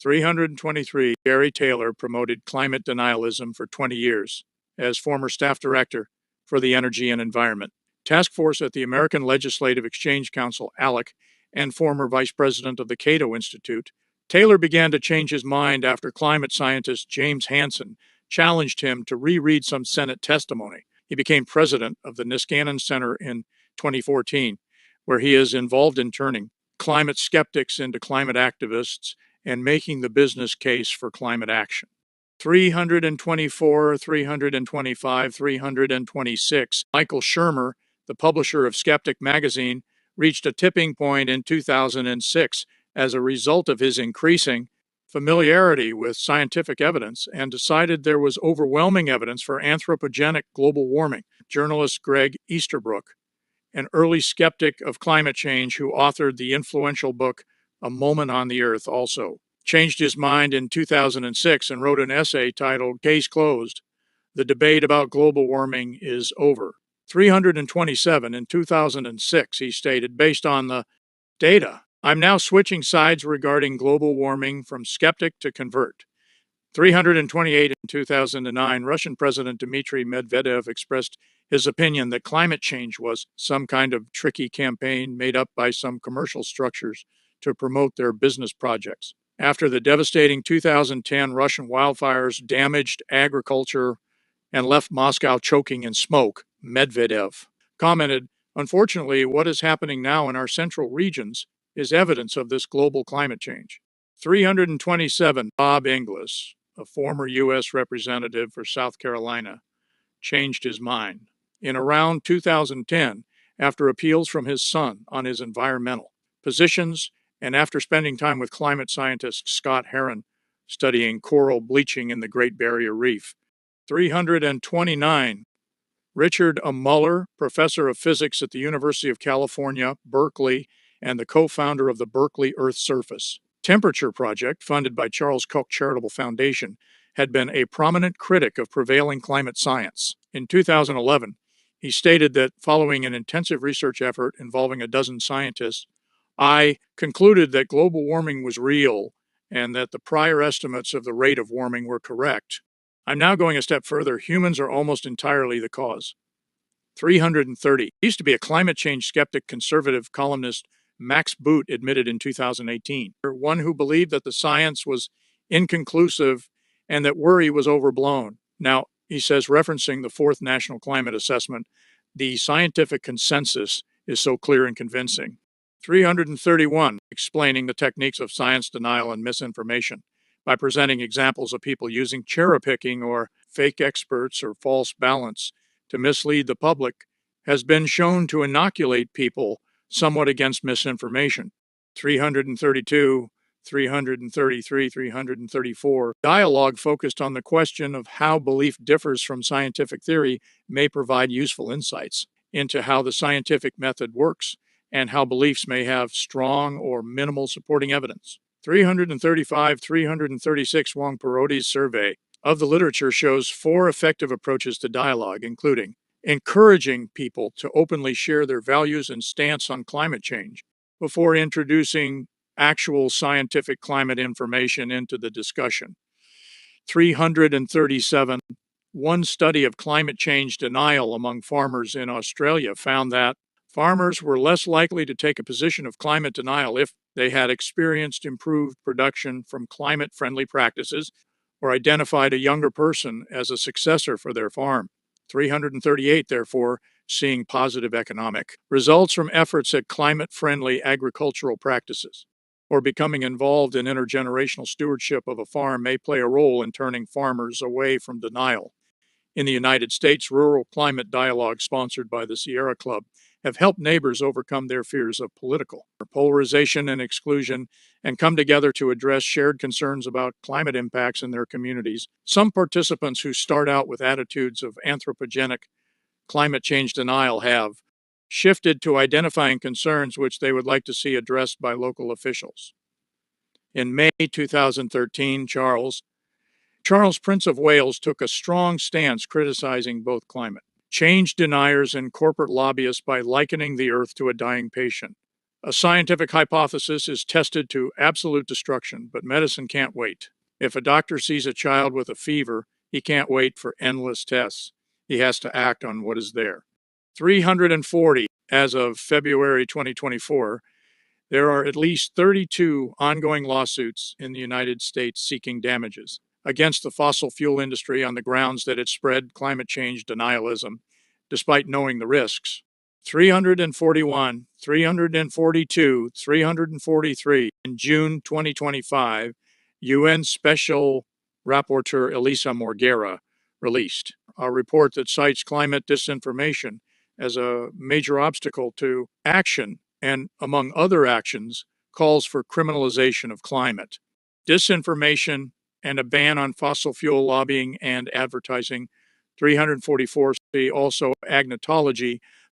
323. Gary Taylor promoted climate denialism for 20 years as former staff director for the Energy and Environment Task Force at the American Legislative Exchange Council, ALEC, and former vice president of the Cato Institute. Taylor began to change his mind after climate scientist James Hansen challenged him to reread some Senate testimony. He became president of the Niskanen Center in 2014, where he is involved in turning climate skeptics into climate activists and making the business case for climate action. 324, 325, 326. Michael Shermer, the publisher of Skeptic magazine, reached a tipping point in 2006 as a result of his increasing familiarity with scientific evidence and decided there was overwhelming evidence for anthropogenic global warming. Journalist Greg Easterbrook, an early skeptic of climate change who authored the influential book A Moment on the Earth, also changed his mind in 2006 and wrote an essay titled Case Closed. The debate about global warming is over. 327 in 2006, he stated, based on the data. I'm now switching sides regarding global warming from skeptic to convert. 328 in 2009, Russian President Dmitry Medvedev expressed his opinion that climate change was some kind of tricky campaign made up by some commercial structures to promote their business projects. After the devastating 2010 Russian wildfires damaged agriculture and left Moscow choking in smoke, Medvedev commented, "Unfortunately, what is happening now in our central regions is evidence of this global climate change." 327, Bob Inglis, a former U.S. representative for South Carolina, changed his mind. In around 2010, after appeals from his son on his environmental positions, and after spending time with climate scientist Scott Heron studying coral bleaching in the Great Barrier Reef. 329, Richard A. Muller, professor of physics at the University of California, Berkeley, and the co-founder of the Berkeley Earth Surface Temperature Project, funded by Charles Koch Charitable Foundation, had been a prominent critic of prevailing climate science. In 2011, he stated that following an intensive research effort involving a dozen scientists, I concluded that global warming was real and that the prior estimates of the rate of warming were correct. I'm now going a step further. Humans are almost entirely the cause. 330. Used to be a climate change skeptic conservative columnist Max Boot admitted in 2018, one who believed that the science was inconclusive and that worry was overblown. Now, he says, referencing the fourth National Climate Assessment, the scientific consensus is so clear and convincing. 331. Explaining the techniques of science denial and misinformation by presenting examples of people using cherry picking or fake experts or false balance to mislead the public has been shown to inoculate people somewhat against misinformation. 332, 333, 334. Dialogue focused on the question of how belief differs from scientific theory may provide useful insights into how the scientific method works and how beliefs may have strong or minimal supporting evidence. 335, 336, Wong Peroty's survey of the literature shows 4 effective approaches to dialogue, including encouraging people to openly share their values and stance on climate change before introducing actual scientific climate information into the discussion. 337, one study of climate change denial among farmers in Australia found that farmers were less likely to take a position of climate denial if they had experienced improved production from climate-friendly practices or identified a younger person as a successor for their farm. 338, therefore, seeing positive economic results from efforts at climate-friendly agricultural practices or becoming involved in intergenerational stewardship of a farm may play a role in turning farmers away from denial. In the United States, rural climate dialogue sponsored by the Sierra Club have helped neighbors overcome their fears of political polarization and exclusion and come together to address shared concerns about climate impacts in their communities. Some participants who start out with attitudes of anthropogenic climate change denial have shifted to identifying concerns which they would like to see addressed by local officials. In May 2013, Charles, Prince of Wales, took a strong stance criticizing both climate change deniers and corporate lobbyists by likening the Earth to a dying patient. A scientific hypothesis is tested to absolute destruction, but medicine can't wait. If a doctor sees a child with a fever, he can't wait for endless tests. He has to act on what is there. 340, as of February 2024, there are at least 32 ongoing lawsuits in the United States seeking damages against the fossil fuel industry on the grounds that it spread climate change denialism, despite knowing the risks. 341, 342, 343. In June 2025, UN Special Rapporteur Elisa Morguera released a report that cites climate disinformation as a major obstacle to action and, among other actions, calls for criminalization of climate. Disinformation and a ban on fossil fuel lobbying and advertising. 344, see also agnotology,